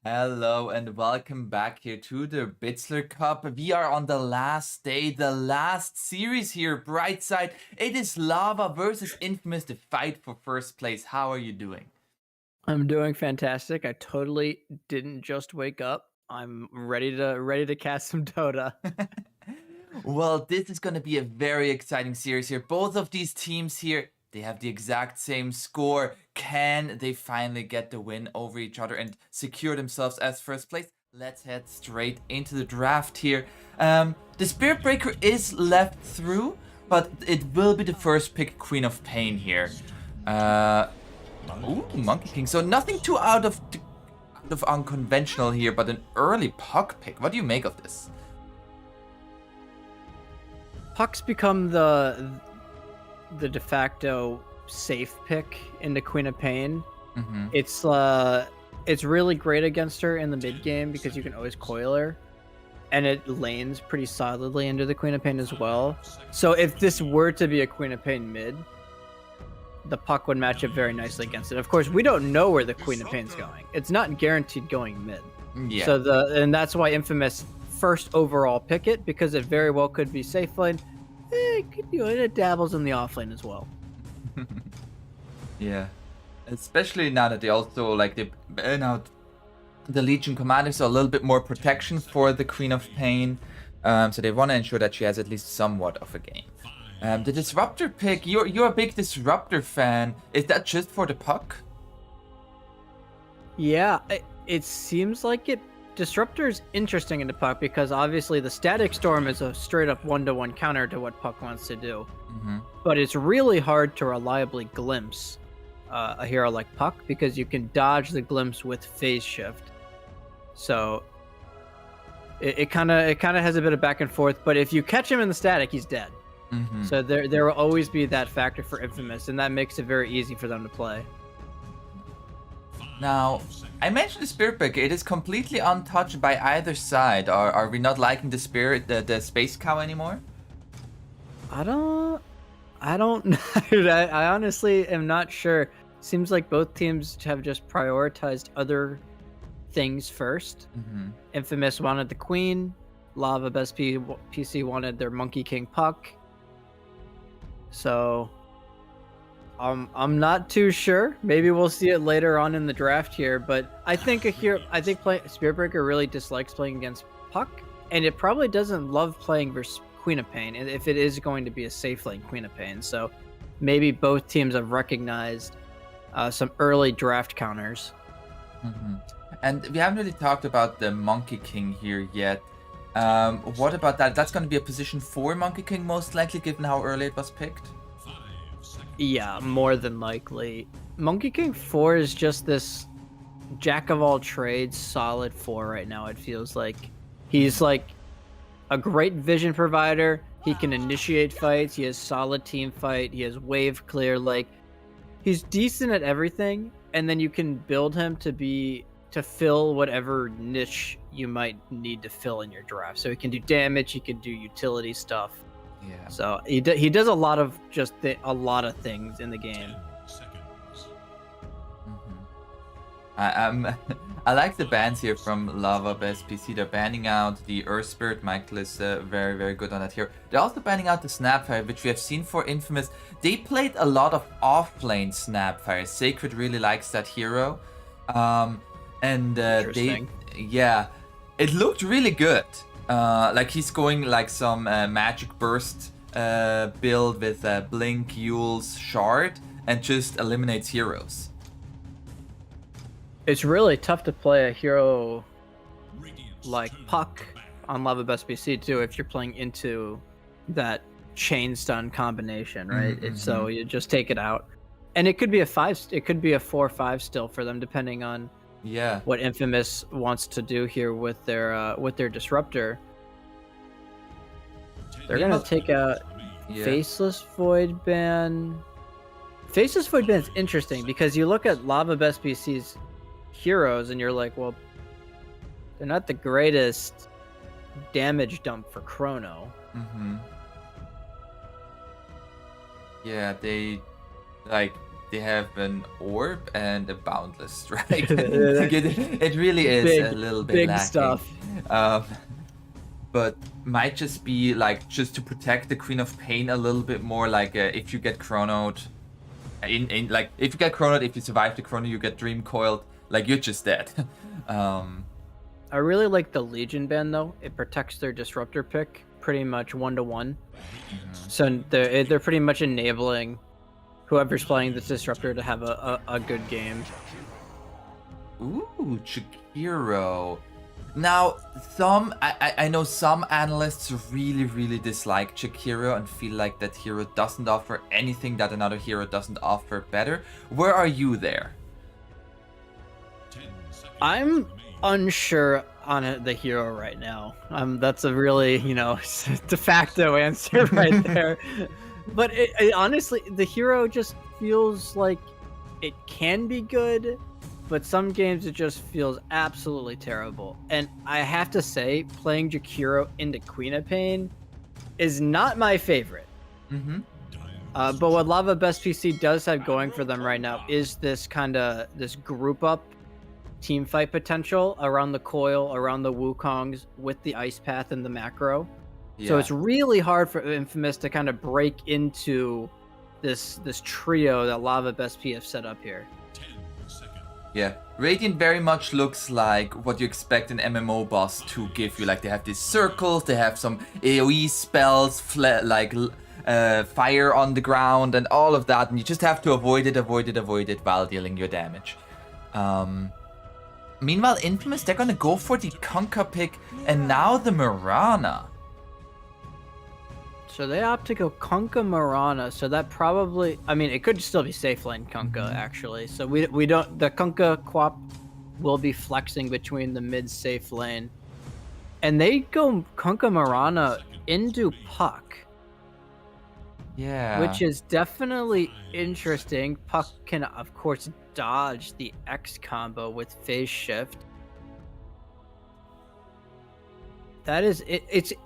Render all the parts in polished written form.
Hello and welcome back here to the Bitsler Cup. We are on the last day, the last series here, Brightside. It is Lava versus Infamous, the fight for first place. How are you doing? I'm doing fantastic. I totally didn't just wake up. I'm ready to cast some Dota. Well, this is going to be a very exciting series here. Both of these teams here, they have the exact same score. Can they finally get the win over each other and secure themselves as first place? Let's head straight into the draft here. The Spirit Breaker is left through, but it will be the first pick, Queen of Pain here. Ooh, Monkey King. So nothing too out of unconventional here, but an early puck pick. What do you make of this? Puck's become the de facto safe pick into Queen of Pain. Mm-hmm. It's really great against her in the mid game because you can always coil her, and it lanes pretty solidly into the Queen of Pain as well. So if this were to be a Queen of Pain mid, the puck would match up very nicely against it. Of course, we don't know where the Queen of Pain's going. It's not guaranteed going mid. Yeah. So and that's why Infamous first overall pick it, because it very well could be safe lane. It dabbles in the off lane as well. Yeah. Especially now that they also they burn out the Legion commander, so a little bit more protection for the Queen of Pain. So they want to ensure that she has at least somewhat of a game. The Disruptor pick, you're a big Disruptor fan. Is that just for the puck? Yeah, it seems like it. Disruptor's interesting in the puck because obviously the Static Storm is a straight up 1-to-1 counter to what puck wants to do. Mm-hmm. But it's really hard to reliably glimpse a hero like Puck because you can dodge the glimpse with phase shift. So it kind of has a bit of back and forth. But if you catch him in the static, he's dead. Mm-hmm. So there will always be that factor for Infamous, and that makes it very easy for them to play. Now, I mentioned the Spirit Breaker. It is completely untouched by either side. Are we not liking the Space Cow anymore? I don't know. I honestly am not sure. Seems like both teams have just prioritized other things first. Mm-hmm. Infamous wanted the Queen. Lava Best PC wanted their Monkey King Puck. So I'm not too sure. Maybe we'll see it later on in the draft here, but I think Spirit Breaker really dislikes playing against Puck, and it probably doesn't love playing versus Queen of Pain if it is going to be a safe lane Queen of Pain. So maybe both teams have recognized some early draft counters. Mm-hmm. And we haven't really talked about the Monkey King here yet. What about that? That's going to be a position for Monkey King most likely, given how early it was picked. Yeah, more than likely. Monkey King 4 is just this jack of all trades, solid 4 right now. It feels like he's like a great vision provider. He can initiate fights. He has solid team fight. He has wave clear. Like, he's decent at everything, and then you can build him to fill whatever niche you might need to fill in your draft. So he can do damage. He can do utility stuff. Yeah. So he does a lot of a lot of things in the game. Mm-hmm. I like the bans here from Lava Best PC. They're banning out the Earth Spirit. Michael is very, very good on that here. They're also banning out the Snapfire, which we have seen for Infamous. They played a lot of off-lane Snapfire. Sacred really likes that hero. And it looked really good. Like he's going like some magic burst build with Blink, Yule's Shard, and just eliminates heroes. It's really tough to play a hero like Puck on Lava Best PC too if you're playing into that chain stun combination, right? Mm-hmm. So you just take it out, and it could be a 4-5 still for them, depending on what Infamous wants to do here with their Disruptor. They're gonna take out Faceless Void Ban. Faceless Void Ban is interesting because you look at Lava Best PC's heroes and you're like, well, they're not the greatest damage dump for Chrono. Mm-hmm. Yeah, they like they have an orb and a boundless strike. It really is a little bit big lacking. stuff. But might just be like just to protect the Queen of Pain a little bit more. Like if you get chronoed, if you get chronoed, if you survive the chrono, you get dream coiled. Like you're just dead. I really like the Legion band though. It protects their disruptor pick pretty much 1-to-1. So they're pretty much enabling whoever's playing this disruptor to have a good game. Ooh, Chikiro. Now, I know some analysts really dislike Chikiro and feel like that hero doesn't offer anything that another hero doesn't offer better. Where are you there? I'm unsure on the hero right now. That's a really, de facto answer right there. But it honestly, the hero just feels like it can be good, but some games it just feels absolutely terrible. And I have to say, playing Jakiro into Queen of Pain is not my favorite. But what Lava Best PC does have going for them right now is this group up team fight potential around the coil, around the Wukongs with the ice path and the macro. Yeah. So it's really hard for Infamous to kind of break into this trio that Lava Best P have set up here. Yeah, Radiant very much looks like what you expect an MMO boss to give you. Like they have these circles, they have some AoE spells, fire on the ground and all of that, and you just have to avoid it while dealing your damage. Meanwhile, Infamous, they're gonna go for the Kunkka pick and now the Mirana. So they opt to go Kunkka Mirana, so that probably, it could still be safe lane Kunkka actually. So we don't, the Kunkka Quap will be flexing between the mid safe lane. And they go Kunkka Mirana into Puck. Yeah. Which is definitely interesting. Puck can, of course, dodge the X combo with phase shift. That is, it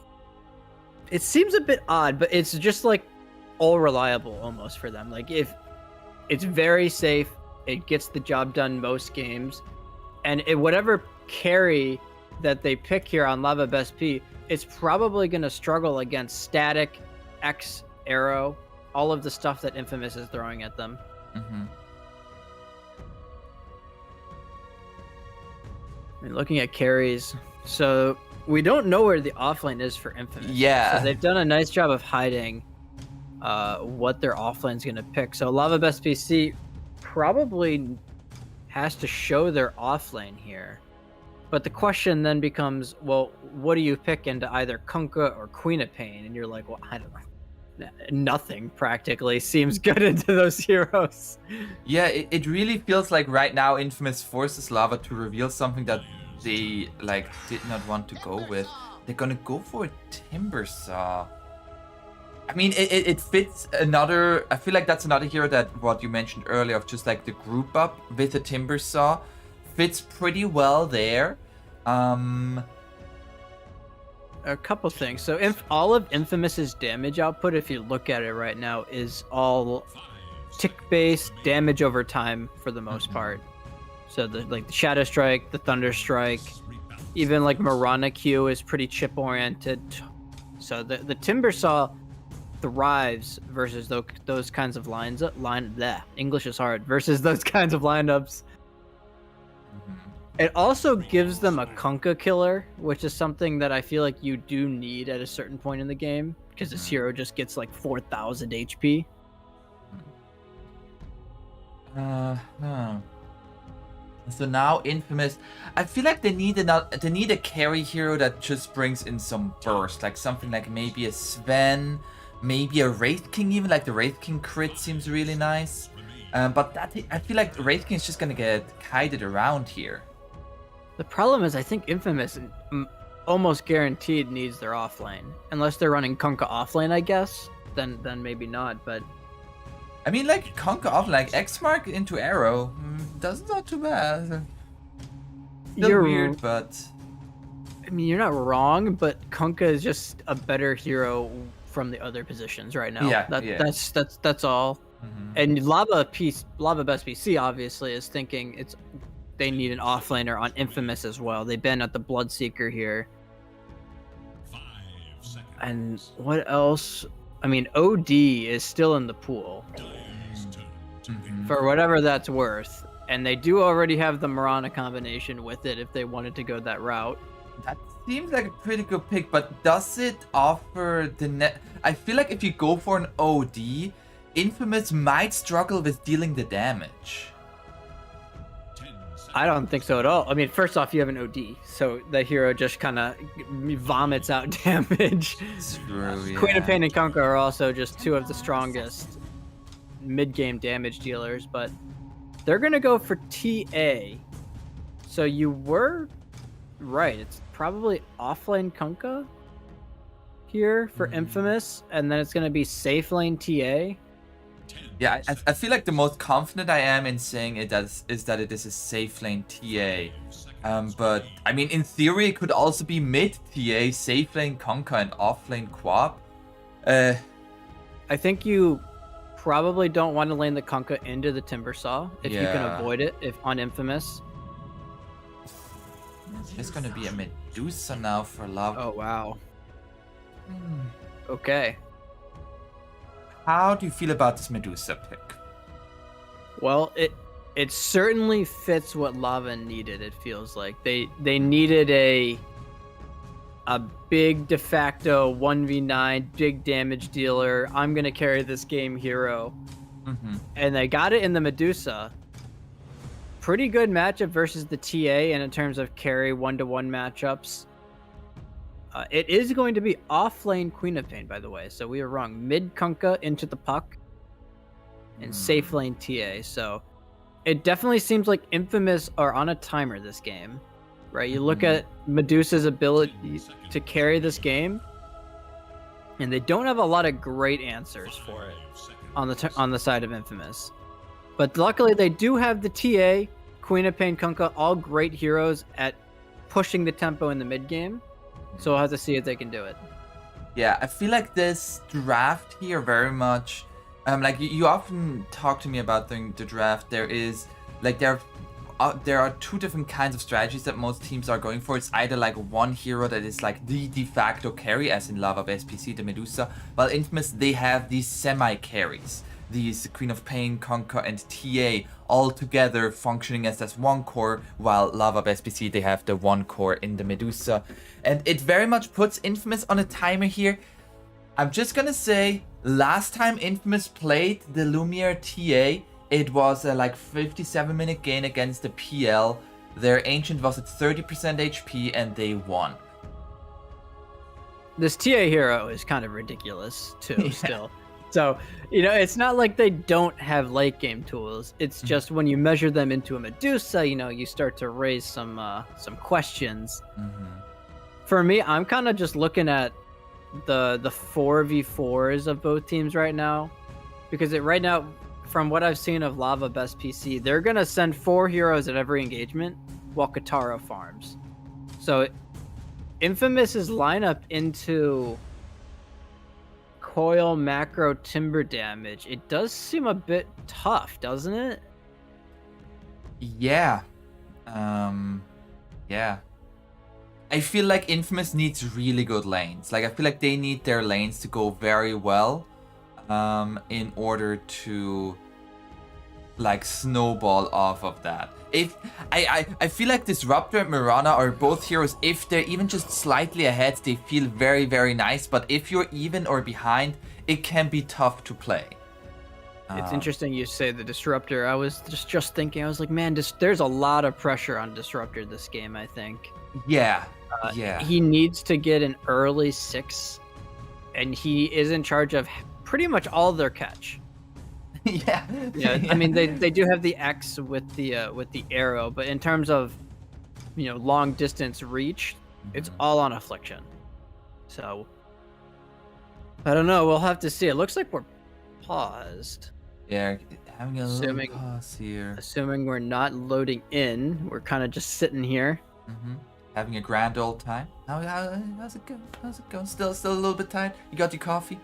seems a bit odd, but it's just like all reliable almost for them. Like if it's very safe, it gets the job done most games, and whatever carry that they pick here on Lava Best P, it's probably going to struggle against static, X, arrow, all of the stuff that Infamous is throwing at them. Looking at carries, so we don't know where the offlane is for Infamous. Yeah. So they've done a nice job of hiding what their offlane's going to pick. So Lava Best PC probably has to show their offlane here. But the question then becomes, well, what do you pick into either Kunkka or Queen of Pain? And you're like, well, I don't know. Nothing practically seems good into those heroes. Yeah, it really feels like right now Infamous forces Lava to reveal something that they did not want to go with. They're gonna go for Timbersaw. It fits another. I feel like that's another hero that what you mentioned earlier of just like the group up with a Timbersaw fits pretty well there. A couple things. So all of Infamous's damage output, if you look at it right now, is all tick-based damage over time for the most part. So the Shadow Strike, the Thunder Strike, even like Mirana Q is pretty chip-oriented. So the Timbersaw thrives versus those kinds of English is hard. Versus those kinds of lineups. It also gives them a Kunkka killer, which is something that I feel like you do need at a certain point in the game, because this hero just gets like 4,000 HP. So now Infamous, I feel like they need a carry hero that just brings in some burst, like something like maybe a Sven, maybe a Wraith King even, like the Wraith King crit seems really nice. But I feel like Wraith King is just gonna get kited around here. The problem is I think Infamous almost guaranteed needs their offlane. Unless they're running Kunkka offlane, I guess. Then maybe not, but... like Kunkka offlane, like X-Mark into Arrow, that's not too bad. Still weird, but... you're not wrong, but Kunkka is just a better hero from the other positions right now. Yeah, that's all. And Lava Best PC obviously is thinking they need an offlaner on Infamous as well. They've been at the Bloodseeker here. 5 seconds. And what else? I mean, OD is still in the pool Dire's turn to pick. for whatever that's worth. And they do already have the Mirana combination with it if they wanted to go that route. That seems like a pretty good pick, but does it offer the net? I feel like if you go for an OD, Infamous might struggle with dealing the damage. 10 seconds. I don't think so at all. I mean, first off, you have an OD, so the hero just kind of vomits out damage. True, Queen of yeah. Pain and Kunkka are also just two of the strongest mid-game damage dealers, but they're going to go for TA. So you were right. It's probably offlane Kunkka here for Infamous, and then it's going to be safe lane TA. 10 Yeah, I seconds. feel like the most confident I am in saying it is that it is a safe lane TA. 5 seconds. But I mean, in theory, it could also be mid TA, safe lane Kunkka, and off lane Quap. I think you probably don't want to lane the Kunkka into the Timbersaw if you can Yeah. avoid it if on Infamous. It's gonna be a Medusa now for love. Oh, wow. Hmm. Okay. How do you feel about this Medusa pick? Well, it certainly fits what Lava needed. It feels like they needed a big de facto 1v9 big damage dealer. I'm gonna carry this game hero, and they got it in the Medusa. Pretty good matchup versus the TA, and in terms of carry 1-to-1 matchups. It is going to be off-lane Queen of Pain, by the way, so we were wrong. Mid Kunkka into the puck, and safe lane TA. So it definitely seems like Infamous are on a timer this game, right? You look at Medusa's ability to carry this game, and they don't have a lot of great answers for it 5 seconds. on the side of Infamous. But luckily, they do have the TA, Queen of Pain, Kunkka, all great heroes at pushing the tempo in the mid game. So we'll have to see if they can do it. Yeah, I feel like this draft here very much. Like you often talk to me about the draft. There is like there are two different kinds of strategies that most teams are going for. It's either like one hero that is like the de facto carry, as in Lava Best PC, the Medusa, while Infamous they have these semi carries. These Queen of Pain, Kunkka, and TA all together functioning as this one core, while Lava Best PC they have the one core in the Medusa. And it very much puts Infamous on a timer here. I'm just gonna say, last time Infamous played the Lumiere TA, it was a like 57-minute gain against the PL. Their Ancient was at 30% HP and they won. This TA hero is kind of ridiculous too, still. So, it's not like they don't have late game tools. It's just when you measure them into a Medusa, you start to raise some questions. For me, I'm kind of just looking at the 4v4s of both teams right now, because right now, from what I've seen of Lava Best PC, they're gonna send 4 heroes at every engagement while Katara farms. So, Infamous's lineup into coil macro timber damage, it does seem a bit tough, doesn't it? Yeah. Yeah. I feel like Infamous needs really good lanes. Like I feel like they need their lanes to go very well in order to like snowball off of that. If I feel like Disruptor and Mirana are both heroes, if they're even just slightly ahead, they feel very, very nice. But if you're even or behind, it can be tough to play. It's interesting you say the Disruptor. I was just thinking, I was like, man, there's a lot of pressure on Disruptor this game, I think. Yeah. Yeah. He needs to get an early 6, and he is in charge of pretty much all their catch. Yeah. Yeah, I mean they do have the X with the arrow, but in terms of long distance reach, it's all on Affliction. So I don't know. We'll have to see. It looks like we're paused. Yeah, having a Assuming- little pause here. Assuming we're not loading in, we're kind of just sitting here. Having a grand old time. How's it going? How's it going? Still a little bit tired? You got your coffee?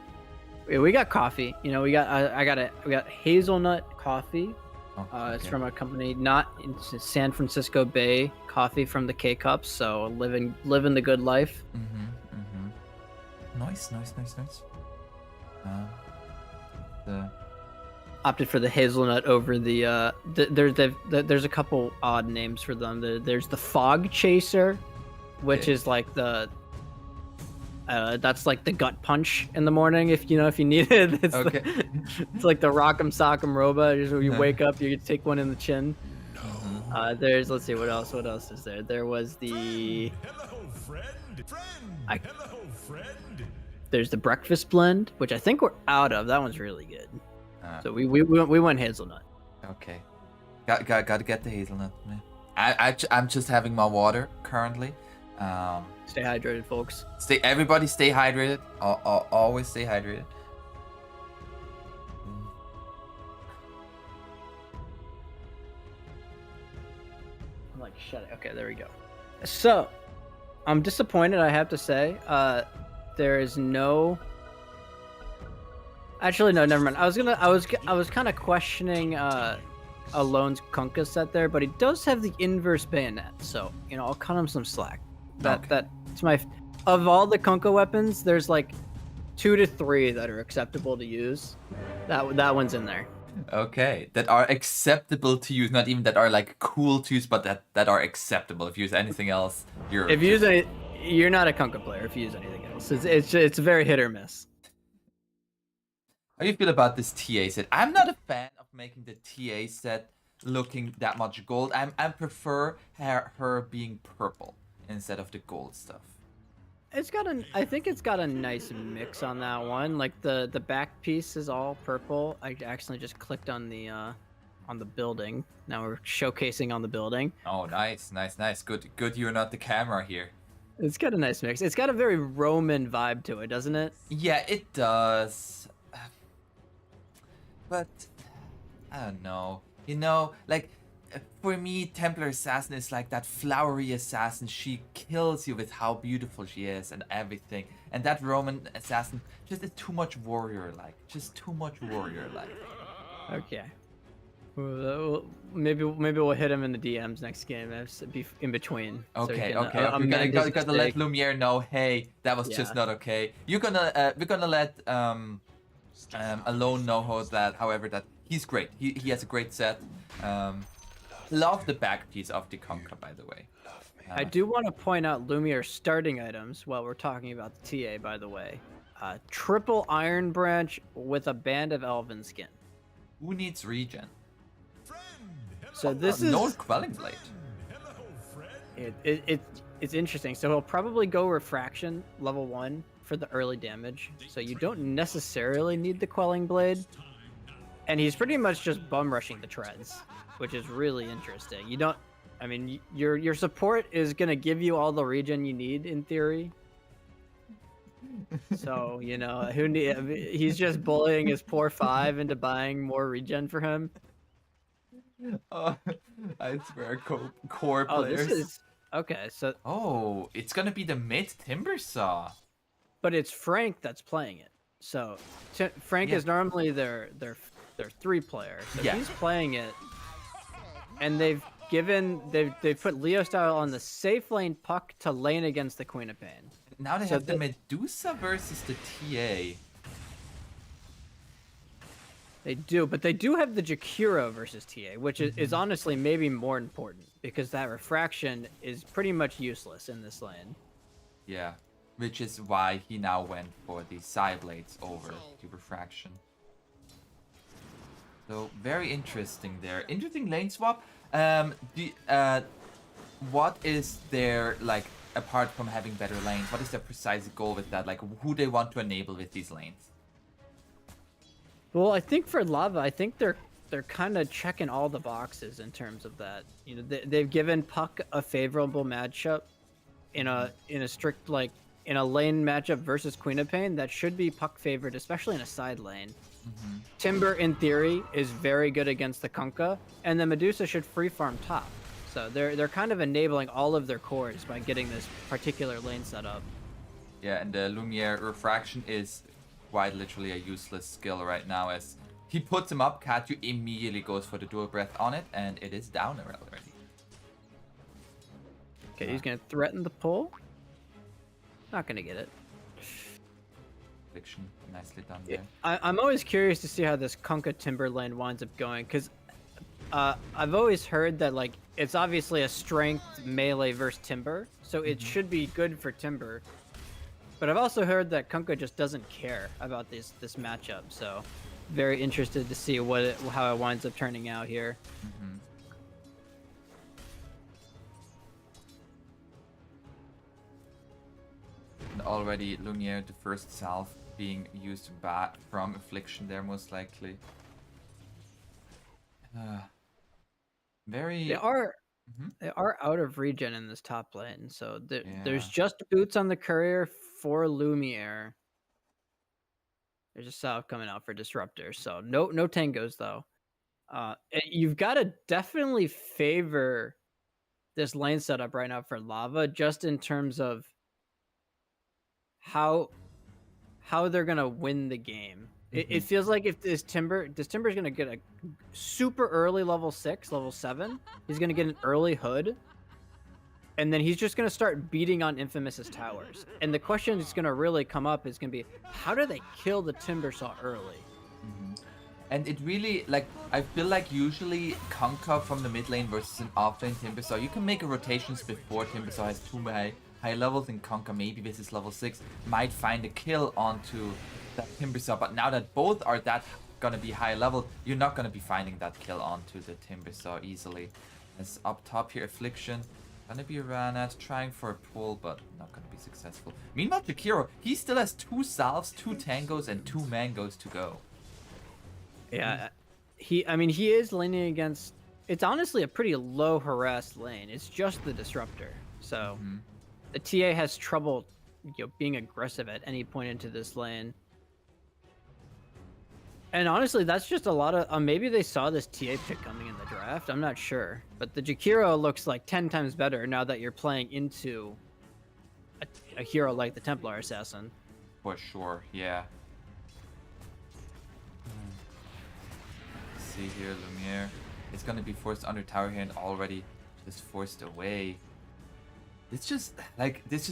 We got coffee. You know, we got we got hazelnut coffee. Oh, It's okay. from a company not in San Francisco Bay, coffee from the K Cups. So living the good life. Nice. The Opted for the hazelnut over the there's a couple odd names for them. There's the Fog Chaser, which Okay. is like the that's like the gut punch in the morning if you need it. It's Okay. it's like the Rock'em Sock'em Roba. Just when you Uh-huh. wake up, you take one in the chin. There's let's see what else is there. There was the Hello, friend. I- Hello, friend. there's the breakfast blend, which I think we're out of. That one's really good. So we went hazelnut. Okay. Gotta get the hazelnut. Yeah. I'm just having my water currently. Stay hydrated, folks. Everybody stay hydrated. Always stay hydrated. I'm like, shut it. Okay, there we go. So, I'm disappointed, I have to say. There is no. Actually, no, never mind. I was kind of questioning Alone's Kunkka set there, but he does have the inverse bayonet, so I'll cut him some slack. That's my. Of all the Kunkka weapons, there's like 2 to 3 that are acceptable to use. That one's in there. Okay, that are acceptable to use, not even that are like cool to use, but that are acceptable. If you use anything else, you're not a Kunkka player if you use anything else. It's very hit or miss. How do you feel about this TA set? I'm not a fan of making the TA set looking that much gold. I prefer her being purple instead of the gold stuff. I think it's got a nice mix on that one. Like the back piece is all purple. I accidentally just clicked on the building. Now we're showcasing on the building. Oh, nice. Good you're not the camera here. It's got a nice mix. It's got a very Roman vibe to it, doesn't it? Yeah, it does. But I don't know. Like for me, Templar Assassin is like that flowery assassin. She kills you with how beautiful she is and everything. And that Roman assassin just is too much warrior-like. Okay. Maybe we'll hit him in the DMs next game. Be in betwone. Okay, so okay. We're gonna let Lumiere know. Hey, that was just Yeah. not okay. We're gonna let Alone know however that he's great. He has a great set. Love the back piece of the Conquer, by the way. I do want to point out Lumiere's starting items while we're talking about the TA, by the way. Triple Iron Branch with a band of Elven Skin. Who needs regen? So this is no Quelling Blade. it's interesting. So he'll probably go Refraction level 1 for the early damage. So you don't necessarily need the Quelling Blade. And he's pretty much just bum rushing the treads, which is really interesting. Your support is gonna give you all the regen you need in theory. So he's just bullying his poor 5 into buying more regen for him. Oh, I swear, core Oh, players. this is okay. So, Oh, it's gonna be the mid Timber Saw. but it's Frank that's playing it. So Frank Yeah. is normally their 3 player. So Yeah. he's playing it, and they've put Leo style on the safe lane puck to lane against the Queen of Pain. Now they So have the Medusa versus the TA. They do, but they do have the Jakiro versus TA, which is honestly maybe more important because that refraction is pretty much useless in this lane. Yeah, which is why he now went for the Psy Blades over the Refraction. So very interesting there. Interesting lane swap. What is their, like, apart from having better lanes, what is their precise goal with that? Like, who they want to enable with these lanes? Well, I think for Lava, I think they're kind of checking all the boxes in terms of that. They've given Puck a favorable matchup in a strict, like, in a lane matchup versus Queen of Pain that should be Puck favored, especially in a side lane. Timber, in theory, is very good against the Kunkka, and the Medusa should free farm top. So they're kind of enabling all of their cores by getting this particular lane set up. Yeah, and the Lumiere Refraction is quite literally a useless skill right now as he puts him up. Katyu immediately goes for the dual breath on it, and it is down already. Okay, he's gonna threaten the pull. Not gonna get it. Affliction, nicely done there. I'm always curious to see how this Kunkka Timber lane winds up going, because I've always heard that like it's obviously a strength melee versus Timber, so it should be good for Timber. But I've also heard that Kunkka just doesn't care about this matchup, so very interested to see how it winds up turning out here. And already Lumiere, the first salve being used back from Affliction there, most likely. Very. They are out of regen in this top lane, so there's just boots on the courier for Lumiere. There's a salve coming out for Disruptor, so no tangos though. You've got to definitely favor this lane setup right now for Lava, just in terms of how they're gonna win the game. It feels like if this Timber's gonna get a super early level 6, level 7, he's gonna get an early hood, and then he's just gonna start beating on Infamous's towers. And the question that's gonna really come up is gonna be, how do they kill the Timbersaw early? And it really, like, I feel like usually Kunkka from the mid lane versus an off lane Timbersaw, you can make rotations before Timbersaw has too high levels, and Kunkka maybe this is level 6, might find a kill onto that Timbersaw. But now that both are gonna be high level, you're not gonna be finding that kill onto the Timbersaw easily. As up top here, Affliction gonna be ran at, trying for a pull, but not gonna be successful. Meanwhile, Jakiro, he still has 2 salves, 2 tangos, and 2 mangoes to go. Yeah, he is leaning against. It's honestly a pretty low harassed lane. It's just the Disruptor, so the TA has trouble, being aggressive at any point into this lane. And honestly, that's just a lot of. Maybe they saw this TA pick coming in the draft. I'm not sure, but the Jakiro looks like 10 times better now that you're playing into a hero like the Templar Assassin. For sure, yeah. See here, Lumiere is gonna be forced under tower here and already just forced away. This just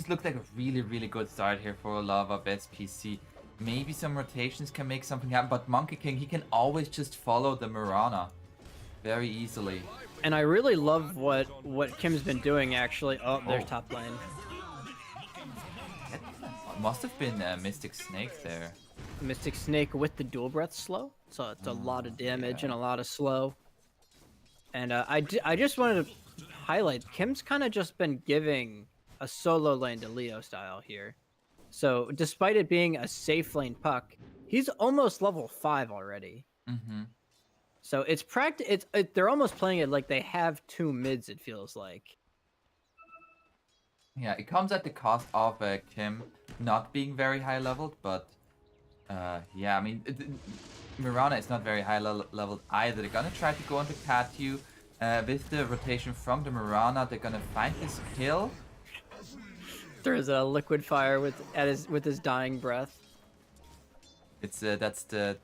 looked like a really good start here for Lava best PC. Maybe some rotations can make something happen, but Monkey King, he can always just follow the Mirana very easily. And I really love what Kim's been doing actually. Oh, there's top lane. That must have been a Mystic Snake there. Mystic Snake with the dual breath slow, so it's a lot of damage and a lot of slow. And I just wanted to highlight, Kim's kind of just been giving a solo lane to Leo style here. So despite it being a safe lane puck, he's almost level 5 already. So it's they're almost playing it like they have 2 mids, it feels like. Yeah, it comes at the cost of Kim not being very high leveled, but yeah, I mean, Mirana is not very high leveled either. They're gonna try to go onto Katyu. With the rotation from the Mirana, they're gonna find this kill. Throws a liquid fire with his dying breath. It's that's the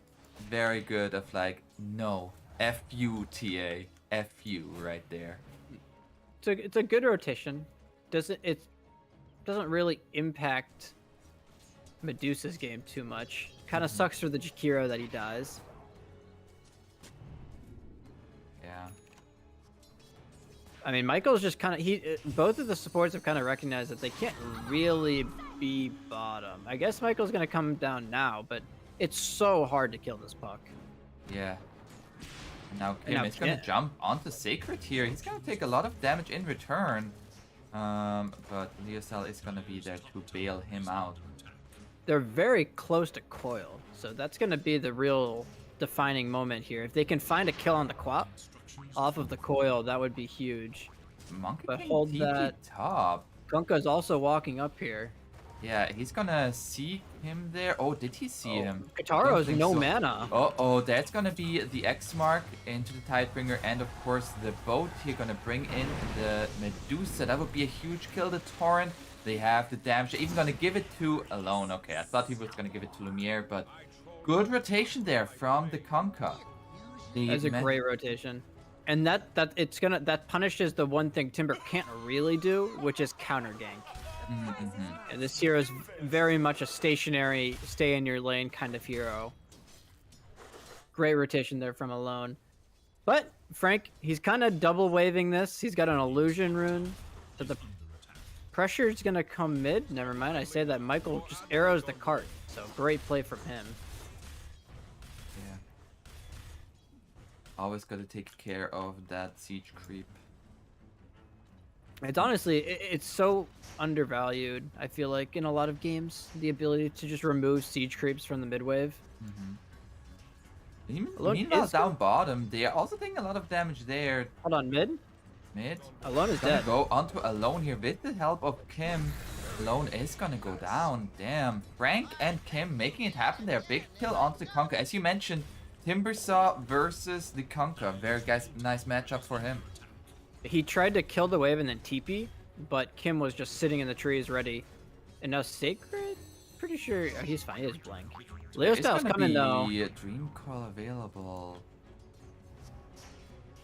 very good of like, no, F you TA, F you right there. It's a good rotation. It doesn't really impact Medusa's game too much. Kind of sucks for the Jakiro that he dies. Yeah. I mean, Michael's just kind of both of the supports have kind of recognized that they can't really be bottom. I guess Michael's gonna come down now, but it's so hard to kill this puck. Yeah. Now Kim is gonna jump onto Sacred here. He's gonna take a lot of damage in return. But Leocel is gonna be there to bail him out. They're very close to Coil, so that's gonna be the real defining moment here. If they can find a kill on the Quap off of the Coil, that would be huge. Monkey But King hold TP that. top. Kunkka's also walking up here. Yeah, he's gonna see him there. Oh, did he see him? Kataro's no mana. Oh, that's gonna be the X mark into the Tidebringer, and of course the boat here gonna bring in the Medusa. That would be a huge kill. The Torrent They have the damage. They're even gonna give it to Alone. Okay, I thought he was gonna give it to Lumiere, but good rotation there from the Conker. That's a great rotation. And that punishes the one thing Timber can't really do, which is counter gank. And this hero is very much a stationary, stay in your lane kind of hero. Great rotation there from Alone. But Frank, he's kind of double waving this. He's got an illusion rune. So the pressure is gonna come mid. Never mind, I say that Michael just arrows the cart. So great play from him. Yeah. Always gotta take care of that siege creep. It's honestly, it's so undervalued, I feel like, in a lot of games, the ability to just remove siege creeps from the mid wave. Meanwhile, down bottom, they are also taking a lot of damage there. Hold on, mid? Mid. Alone is dead. Go onto Alone here with the help of Kim. Alone is gonna go down. Damn. Frank and Kim making it happen there. Big kill onto the Conker. As you mentioned, Timbersaw versus the Conker. Very nice matchup for him. He tried to kill the wave and then TP, but Kim was just sitting in the trees ready. And now Sacred? Pretty sure he's fine. He has blank. Leo Style's coming though. Dream Call available.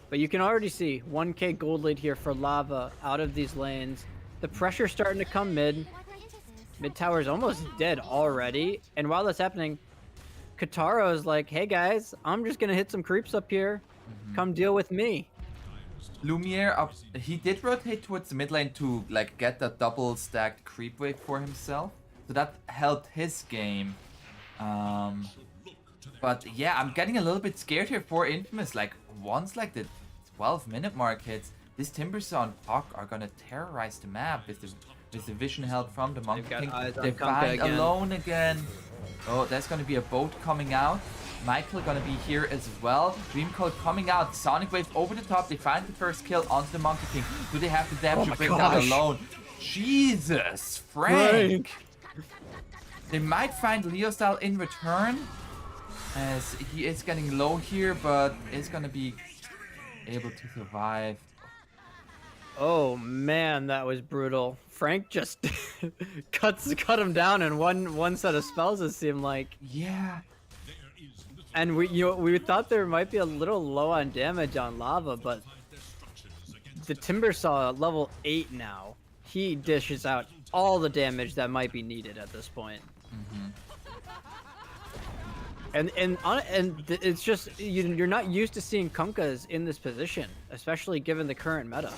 But you can already see 1k gold lead here for Lava out of these lanes. The pressure's starting to come mid. Mid tower's almost dead already. And while that's happening, Kataro is like, hey guys, I'm just gonna hit some creeps up here. Come deal with me. Lumiere up. He did rotate towards the mid lane to like get that double stacked creep wave for himself. So that helped his game. But yeah, I'm getting a little bit scared here for Infamous. Like once like the 12-minute mark hits, this Timbersaw and Puck are gonna terrorize the map with the vision help from the Monkey King. They find Alone again. Oh, there's gonna be a boat coming out. Michael gonna be here as well. Dream Call coming out. Sonic Wave over the top. They find the first kill onto the Monkey King. Do they have the damage to bring down Alone? Jesus, Frank! They might find Leo Style in return, as he is getting low here, but is gonna be able to survive. Oh man, that was brutal. Frank just cut him down in one set of spells, it seemed like. Yeah. And we thought there might be a little low on damage on Lava, but the Timbersaw at level 8 now, he dishes out all the damage that might be needed at this point. And it's just you're not used to seeing Kunkas in this position, especially given the current meta.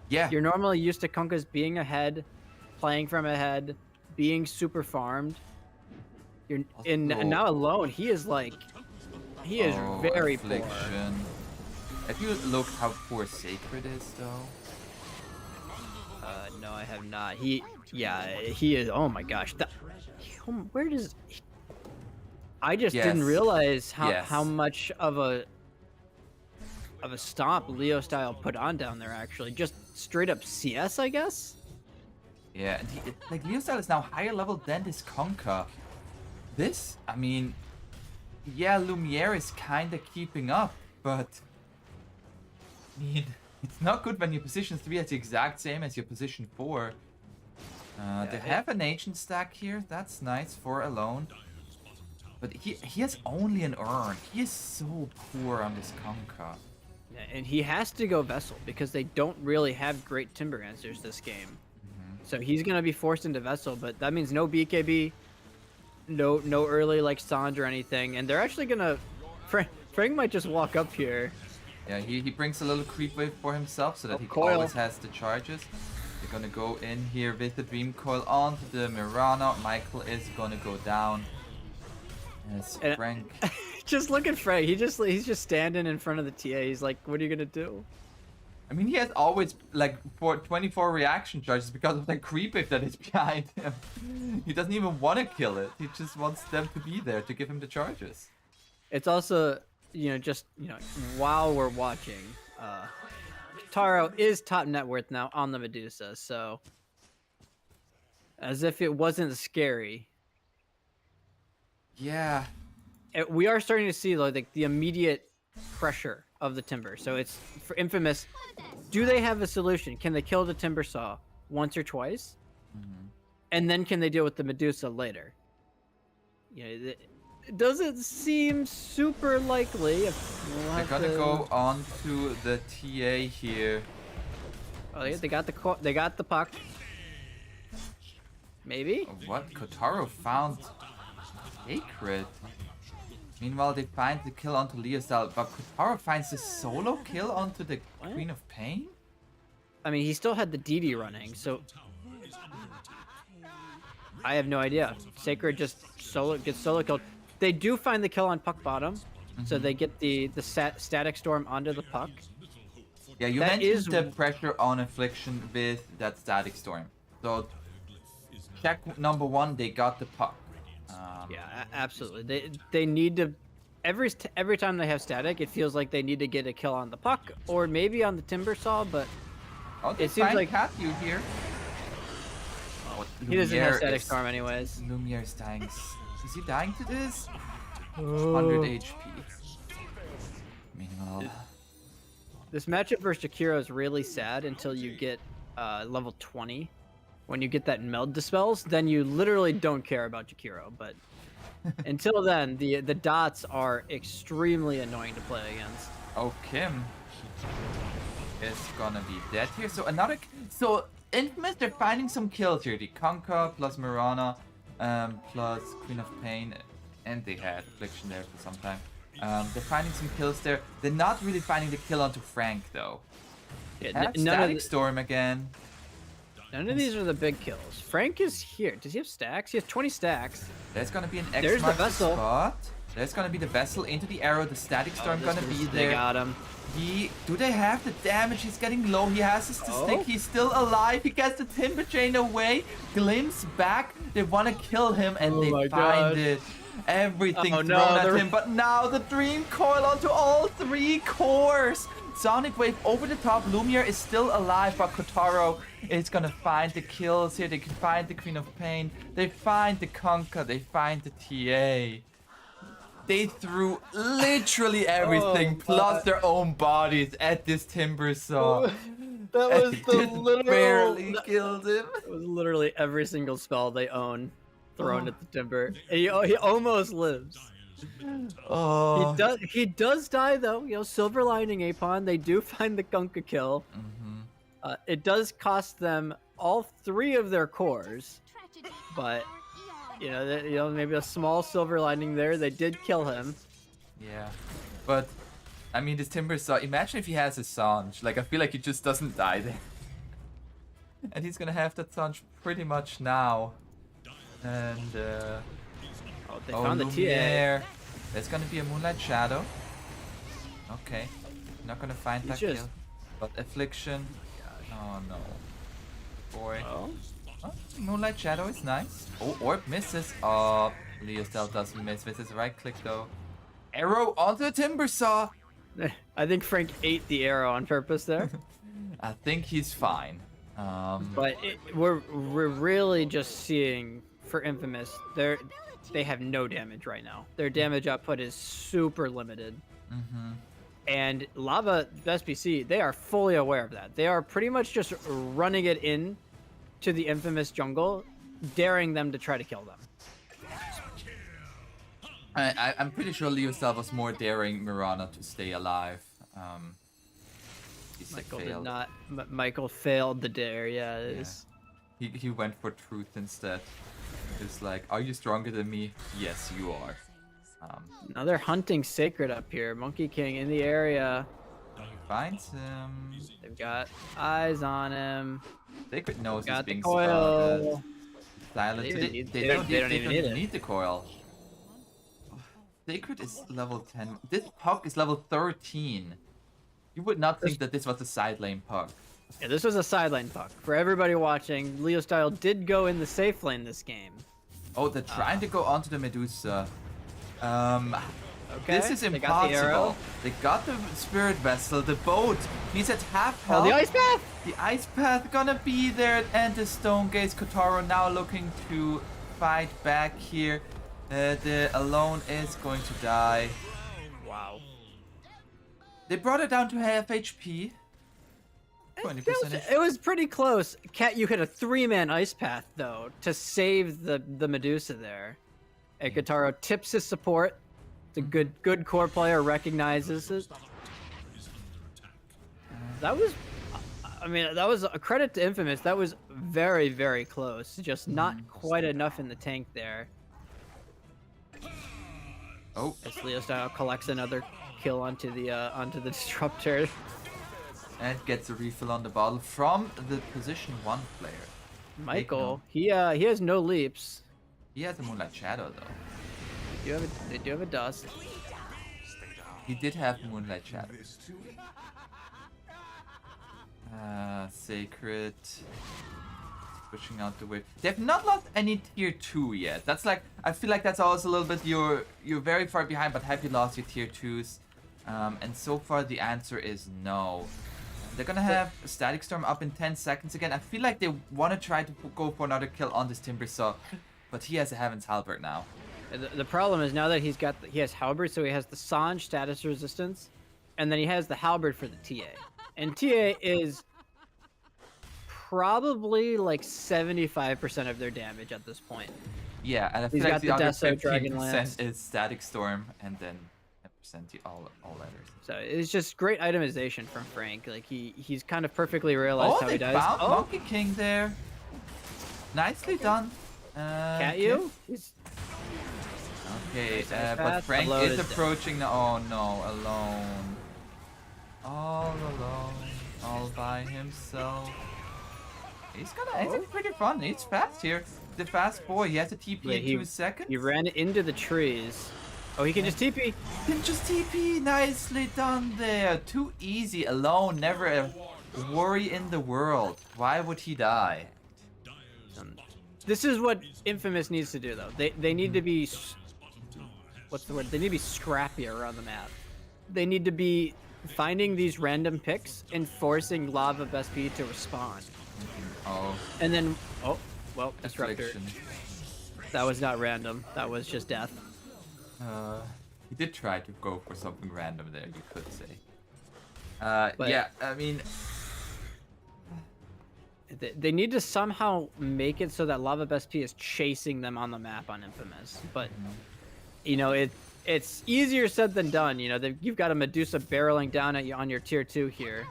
Yeah. You're normally used to Kunkas being ahead, playing from ahead, being super farmed. And now Alone, he is like, he is very poor. Have you looked how poor Sacred is though? No, I have not. He is. Oh my gosh, where does? I just didn't realize how much of a stomp Leo Style put on down there. Actually, just straight up CS, I guess. Yeah, and like Leo Style is now higher level than this Conker. This, I mean, yeah, Lumiere is kind of keeping up, but I mean, it's not good when your position 3 is the exact same as your position 4. They have an ancient stack here. That's nice for Alone. But he has only an urn. He is so poor on this Conker. Yeah, and he has to go Vessel because they don't really have great Timber answers this game. So he's going to be forced into Vessel, but that means no BKB, no early like Sand or anything. And they're actually going to... Frank might just walk up here. Yeah, he brings a little creep wave for himself so that he always has the charges. They're going to go in here with the Dream Coil onto the Mirana. Michael is going to go down. Yes, Frank. Just look at Frank. He's just standing in front of the TA. He's like, what are you gonna do? I mean, he has always like 24 reaction charges because of the creep wave that is behind him. He doesn't even want to kill it. He just wants them to be there to give him the charges. It's also, while we're watching, Taro is top net worth now on the Medusa. So, as if it wasn't scary. Yeah. We are starting to see like the immediate pressure of the Timber. So it's for Infamous. Do they have a solution? Can they kill the Timbersaw once or twice? And then can they deal with the Medusa later? You know, it doesn't seem super likely. They're gonna go on to the TA here. Oh, they got the puck. Maybe? What? Kotaro found Sacred. Meanwhile, they find the kill onto Leosal, but Kotaro finds the solo kill onto the Queen of Pain? I mean, he still had the DD running, so I have no idea. Sacred just gets solo killed. They do find the kill on puck bottom, so they get the static storm onto the puck. Yeah, you mentioned the pressure on Affliction with that static storm. So check number 1, they got the puck. Yeah, absolutely. They need to every time they have static, it feels like they need to get a kill on the puck or maybe on the timber saw, but it seems like Cathu here. Oh, he doesn't have static storm anyways. Lumiere is dying. Is he dying to this? 100 HP. Meanwhile, this matchup versus Jakiro is really sad until you get level 20. When you get that meld dispels, then you literally don't care about Jakiro. But until then, the dots are extremely annoying to play against. Oh, Kim is gonna be dead here. So Infamous, they're finding some kills here. The Conquer plus Mirana, plus Queen of Pain, and they had Affliction there for some time. They're finding some kills there. They're not really finding the kill onto Frank though. Yeah, Static Storm again. None of these are the big kills. Frank is here. Does he have stacks? He has 20 stacks. There's gonna be an There's the X mark the vessel. spot. There's gonna be the vessel into the arrow. The static storm gonna be there. They got him. Do they have the damage? He's getting low. He has his stick. He's still alive. He gets the timber chain away. Glimpse back. They want to kill him and they find it. Everything thrown at him. But now the dream coil onto all 3 cores. Sonic Wave over the top. Lumiere is still alive, but Kotaro is gonna find the kills here. They can find the Queen of Pain. They find the Conquer. They find the TA. They threw literally everything plus their own bodies at this timber saw. That was the literal. Barely killed him. It was literally every single spell they own thrown at the timber. And he almost lives. Oh. He does die though. You know, Silver Lining Apon. They do find the Gunka kill. It does cost them all 3 of their cores, but you know, maybe a small silver lining there. They did kill him. Yeah, but I mean, this timber saw. Imagine if he has a Sanj. Like, I feel like he just doesn't die there, and he's gonna have that Sanj pretty much now. And they found the TA. There's gonna be a Moonlight Shadow. Okay, not gonna find that kill. But Affliction. Oh no, boy. Oh, Moonlight Shadow is nice. Oh, Orb misses. Oh, Leostel doesn't miss with his right click though. Arrow onto the timber saw. I think Frank ate the arrow on purpose there. I think he's fine. But we're really just seeing for Infamous, they have no damage right now. Their damage output is super limited. And Lava SBC, they are fully aware of that. They are pretty much just running it in to the Infamous jungle, daring them to try to kill them. I'm pretty sure Leostel was more daring Mirana to stay alive. Michael did not. Michael failed the dare. Yeah, it is. He went for truth instead. It's like, are you stronger than me? Yes, you are. Now they're hunting Sacred up here. Monkey King in the area. Finds him. They've got eyes on him. Sacred knows he's being coil. spotted. They don't even need the coil. Sacred is level 10. This puck is level 13. You would not think that this was a side lane puck. Yeah, this was a side lane puck. For everybody watching, Leo Style did go in the safe lane this game. Oh, they're trying to go onto the Medusa. Okay. This is impossible. They got the Spirit Vessel, the boat. He's at half health. Oh, the Ice Path! The Ice Path gonna be there, and the Stone Gaze. Kotaro now looking to fight back here. The Alone is going to die. Wow. They brought it down to half HP. 20%. It was pretty close. Cat, you hit a 3-man ice path though to save the Medusa there. And Guitarro tips his support. The good core player recognizes it. That was, I mean, that was a credit to Infamous. That was very, very close. Just not quite enough in the tank there. Oh, As Leo Style collects another kill onto the disruptor. and gets a refill on the bottle from the position 1 player. Michael, he has no leaps. He has a Moonlight Shadow though. They do have a dust. He did have Moonlight Shadow. Sacred. Pushing out the way. They've not lost any tier 2 yet. That's like, I feel like that's always a little bit, you're very far behind, but have you lost your tier 2s? And so far the answer is no. They're gonna have a Static Storm up in 10 seconds again. I feel like they want to try to go for another kill on this Timber Saw, but he has a Heaven's Halberd now. The problem is now that he has Halberd, so he has the Sange status resistance, and then he has the Halberd for the TA. And TA is probably like 75% of their damage at this point. Yeah, and I feel He's like got the the other Deso, Dragonlance. 15% is Static Storm, and then 10% the all others. So it's just great itemization from Frank. Like he's kind of perfectly realized how they he does. found Monkey King there. Nicely done. Cat you? Okay, Nice but path. Frank Upload is is approaching the. Oh no, alone. All alone, all by himself. He's pretty fun. He's fast here. The fast boy. He has a TP Wait, in 2 seconds. He ran into the trees. Oh, he can just TP. He can just TP. Nicely done there. Too easy. Alone. Never a worry in the world. Why would he die? This is what Infamous needs to do, though. They need to be, what's the word? They need to be scrappier around the map. They need to be finding these random picks and forcing Lava Best P to respawn. Oh. And then, oh, well, Disruptor. Affliction. That was not random. That was just death. He did try to go for something random there, you could say. But- yeah, I mean, They need to somehow make it so that Lava Best P is chasing them on the map on Infamous. But, you know, it's easier said than done. You know, you've got a Medusa barreling down at you on your tier 2 here.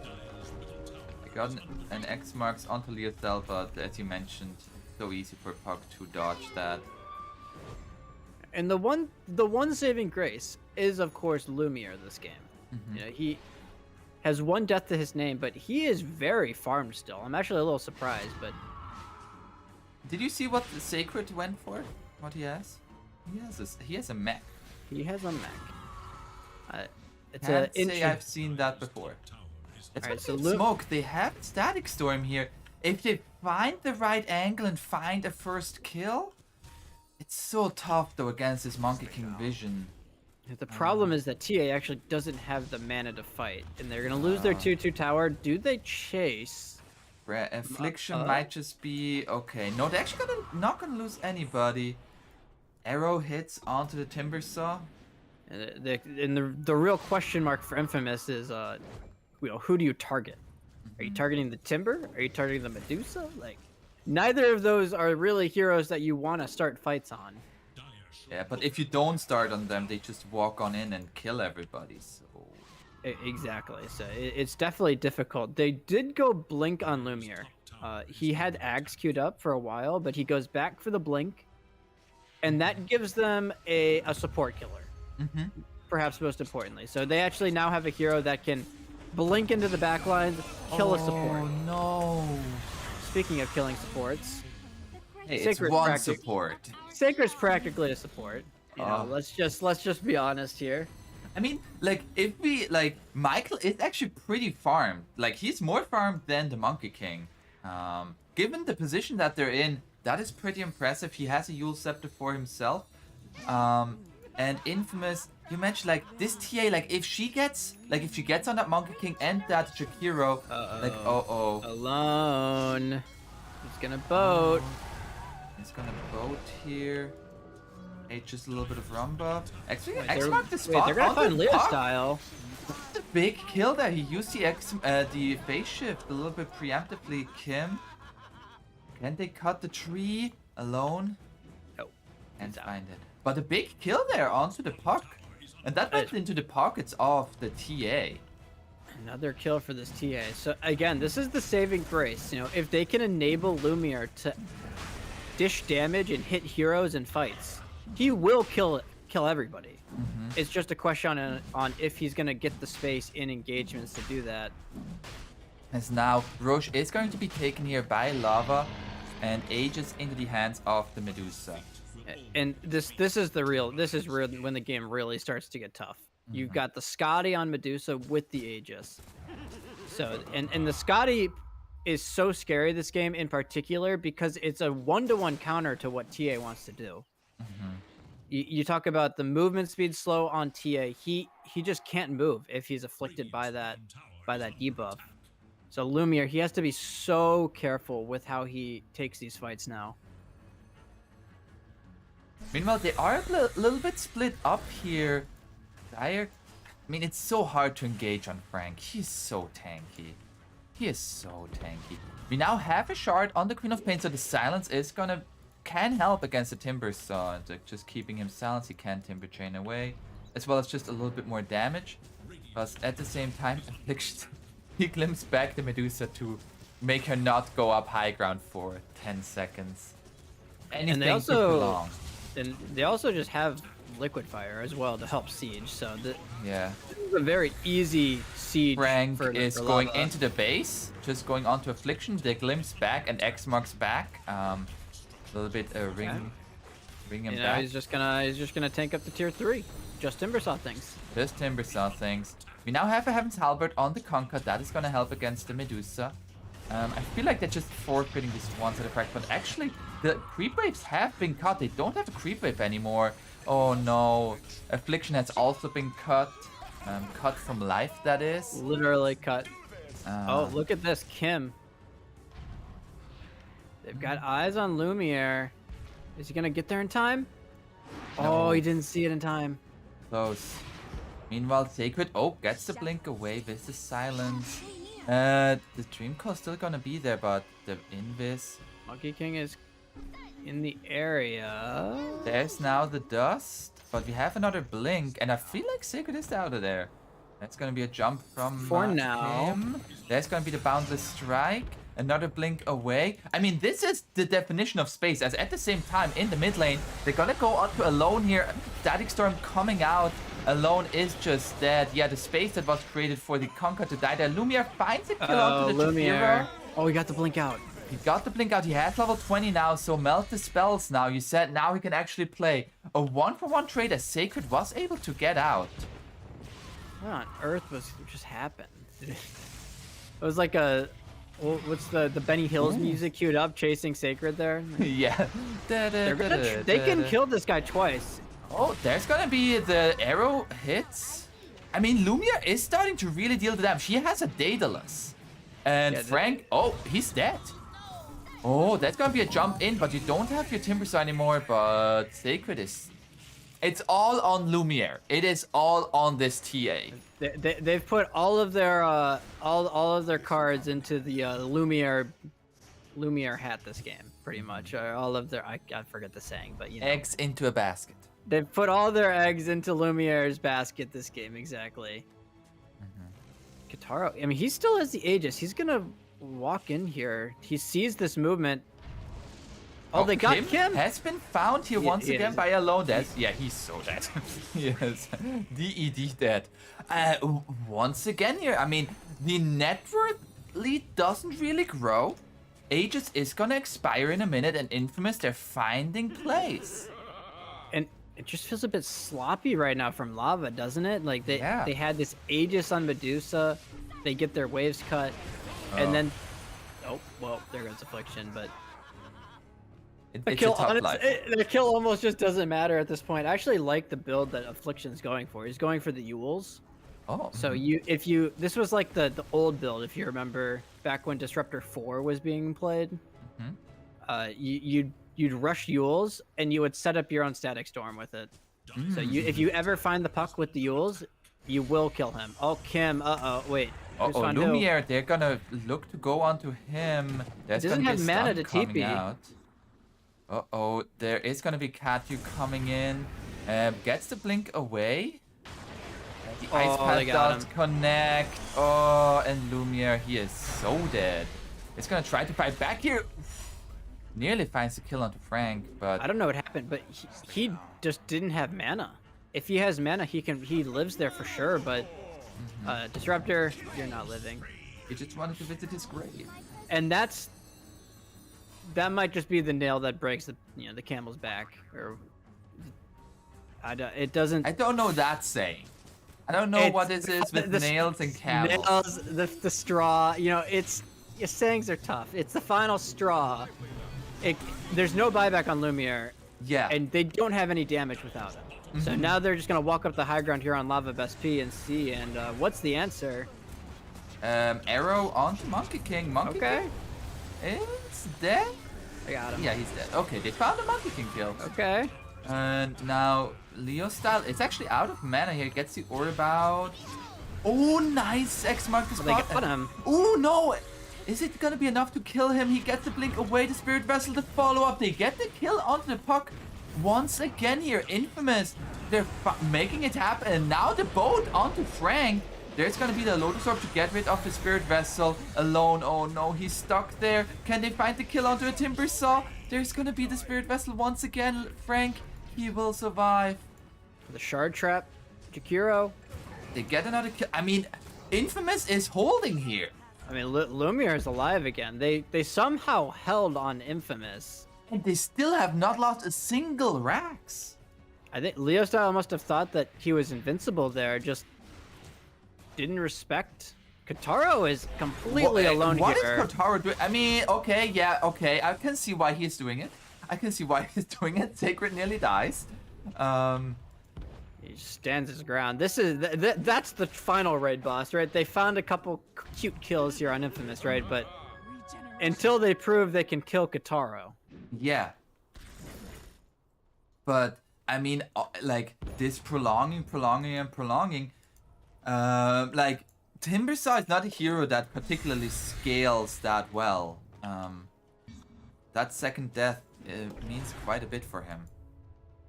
I got an X marks onto Leothel, but as you mentioned, so easy for Puck to dodge that. And the one saving grace is, of course, Lumiere this game. You know, he has 1 death to his name, but he is very farmed still. I'm actually a little surprised, but Did you see what the Sacred went for? What he has? He has a mech. he has a mech. It's Can't a say I've seen that before. It's Alright, gonna so be smoke. They have Static Storm here. If they find the right angle and find a first kill, it's so tough though against this Monkey King vision. The problem is that TA actually doesn't have the mana to fight, and they're gonna lose their 2/2 tower. Do they chase? Affliction might just be okay. No, they're actually not gonna lose anybody. Arrow hits onto the Timber Saw. And the real question mark for Infamous is, you know, who do you target? Are you targeting the Timber? Are you targeting the Medusa? Like, neither of those are really heroes that you want to start fights on. Yeah, but if you don't start on them, they just walk on in and kill everybody. So Exactly. So it's definitely difficult. They did go Blink on Lumiere. He had Ags queued up for a while, but he goes back for the Blink, and that gives them a support killer. Perhaps most importantly. So they actually now have a hero that can blink into the backlines, kill a support. Oh no! Speaking of killing supports, Hey, it's Sacred one practice. support. Sacred's practically a support. You know, let's just be honest here. I mean, like, if we, like, Michael is actually pretty farmed. Like, he's more farmed than the Monkey King. Given the position that they're in, that is pretty impressive. He has a Yule Scepter for himself. And Infamous, you mentioned, like, this TA, like, if she gets on that Monkey King and that Jakiro, like, Alone. He's gonna boat. He's gonna boat here. Hey, just a little bit of run buff. Actually, Wait, X they're- marked the wait, spot. they're gonna on find the Leo puck. style. That's a big kill there. He used the phase shift a little bit preemptively. Kim, can they cut the tree alone? No. Can't find it. But a big kill there onto the puck. And that went Nice. into the pockets of the TA. Another kill for this TA. So again, this is the saving grace. You know, if they can enable Lumiere to dish damage and hit heroes in fights, he will kill everybody. It's just a question on if he's gonna get the space in engagements to do that. As now Roche is going to be taken here by Lava and Aegis into the hands of the Medusa. And this is when the game really starts to get tough. You've got the Scotty on Medusa with the Aegis. So and the Scotty is so scary this game in particular because it's a 1-to-1 counter to what TA wants to do. You talk about the movement speed slow on TA. He just can't move if he's afflicted by that debuff. So Lumiere, he has to be so careful with how he takes these fights now. Meanwhile, they are a little bit split up here. Dire, I mean, it's so hard to engage on Frank. He's so tanky. He is so tanky. We now have a shard on the Queen of Pain, so the silence can help against the Timber Saw. Like just keeping him silenced, he can Timber Chain away, as well as just a little bit more damage. But at the same time, he glimpses back the Medusa to make her not go up high ground for 10 seconds. Anything And they also just have Liquid Fire as well to help siege. So this is a very easy siege. Frank is for going Lava. into the base, just going onto Affliction. They glimpse back and X marks back. A little bit ring him back. He's just gonna tank up the tier 3. Just Timbersaw things. Just Timber Saw things. We now have a Heaven's Halberd on the Conquer. That is gonna help against the Medusa. I feel like they're just forfeiting this one-side effect, but actually the creep waves have been cut. They don't have a creep wave anymore. Oh no. Affliction has also been cut. Cut from life, that is. Literally cut. Oh, look at this, Kim. They've got eyes on Lumiere. Is he gonna get there in time? No. Oh, he didn't see it in time. Close. Meanwhile, Sacred, gets the blink away with the silence. The Dream Call still gonna be there, but the Invis. Monkey King is in the area. There's now the dust, but we have another blink, and I feel like Sacred is out of there. That's gonna be a jump from For now. him. There's gonna be the Boundless Strike. Another blink away. I mean, this is the definition of space, as at the same time, in the mid lane, they're gonna go out to Alone here. Static Storm coming out. Alone is just dead. Yeah, the space that was created for the Conquer to die there. Lumiere finds a kill onto the Lumiere. Chikira. Oh, he got the blink out. He got the blink out. He has level 20 now, so melt the spells now. You said now he can actually play a 1-for-1 trade as Sacred was able to get out. What on earth was just happened? It was like a... What's the Benny Hills music queued up, chasing Sacred there? Yeah. They can kill this guy twice. Oh, there's gonna be the arrow hits. I mean, Lumiere is starting to really deal the damage. She has a Daedalus. And Yeah, Frank, he's dead. Oh, that's gonna be a jump in, but you don't have your Timbersaw anymore, but Sacred is... It's all on Lumiere. It is all on this TA. They've put all of their all of their cards into the Lumiere hat this game, pretty much. All of their I forget the saying, but you know. Eggs into a basket. They've put all their eggs into Lumiere's basket this game, exactly. Kataro, I mean, he still has the Aegis. He's gonna walk in here. He sees this movement. Oh, they got Kim. Has been found here once again by Alone. He's so dead. Yes, DED dead. Once again here, I mean, the net worth lead doesn't really grow. Aegis is gonna expire in a minute, and Infamous, they're finding plays. And it just feels a bit sloppy right now from Lava, doesn't it? Like they had this Aegis on Medusa. They get their waves cut, and then there goes Affliction, but. The kill almost just doesn't matter at this point. I actually like the build that Affliction's going for. He's going for the Yules. Oh. So this was like the old build, if you remember, back when Disruptor 4 was being played. You'd you'd rush Yules and you would set up your own static storm with it. So if you ever find the puck with the Yules, you will kill him. Oh, Kim. Wait. Who's found who? Lumiere, they're gonna look to go onto him. There's Doesn't gonna be have a mana stun to coming TP. out. There is gonna be Katyu coming in. Gets the blink away. The ice they pad got does him. connect. Oh, and Lumiere, he is so dead. It's gonna try to fight back here. Nearly finds the kill onto Frank, but I don't know what happened, but he just didn't have mana. If he has mana, he lives there for sure. But Disruptor, you're not living. he just wanted to visit his grave. And that might just be the nail that breaks the camel's back. Or it doesn't. I don't know that saying. I don't know what this is with nails and camels. Nails, the straw. Your sayings are tough. It's the final straw. There's no buyback on Lumiere. Yeah. And they don't have any damage without him. So now they're just gonna walk up the high ground here on Lava SP and see. And what's the answer? Arrow onto Monkey King. Monkey King is dead. I got him. Yeah, he's dead. Okay, they found a Monkey King kill. Okay. And now Leo style. It's actually out of mana here. Gets the orb out. Oh, nice X mark the They spot. got him. Oh no! Is it gonna be enough to kill him? He gets the blink away. The Spirit Vessel to follow up. They get the kill onto the puck. Once again here, Infamous. They're making it happen. And now the boat onto Frank. There's gonna be the Lotus Orb to get rid of the Spirit Vessel alone. Oh no, he's stuck there. Can they find the kill onto a Timber Saw? There's gonna be the Spirit Vessel once again. Frank, he will survive. The Shard Trap. Jakiro. They get another kill. I mean, Infamous is holding here. I mean, Lumiere is alive again. They somehow held on Infamous. And they still have not lost a single Rax. I think Leo Style must have thought that he was invincible there, just didn't respect. Kataro is completely alone what here. What is Kotaro doing? I mean, okay. I can see why he's doing it. Sacred nearly dies. He stands his ground. That's the final raid boss, right? They found a couple cute kills here on Infamous, right? But until they prove they can kill Kataro. Yeah. But, I mean, like, this prolonging. Like, Timbersaw is not a hero that particularly scales that well. That second death means quite a bit for him.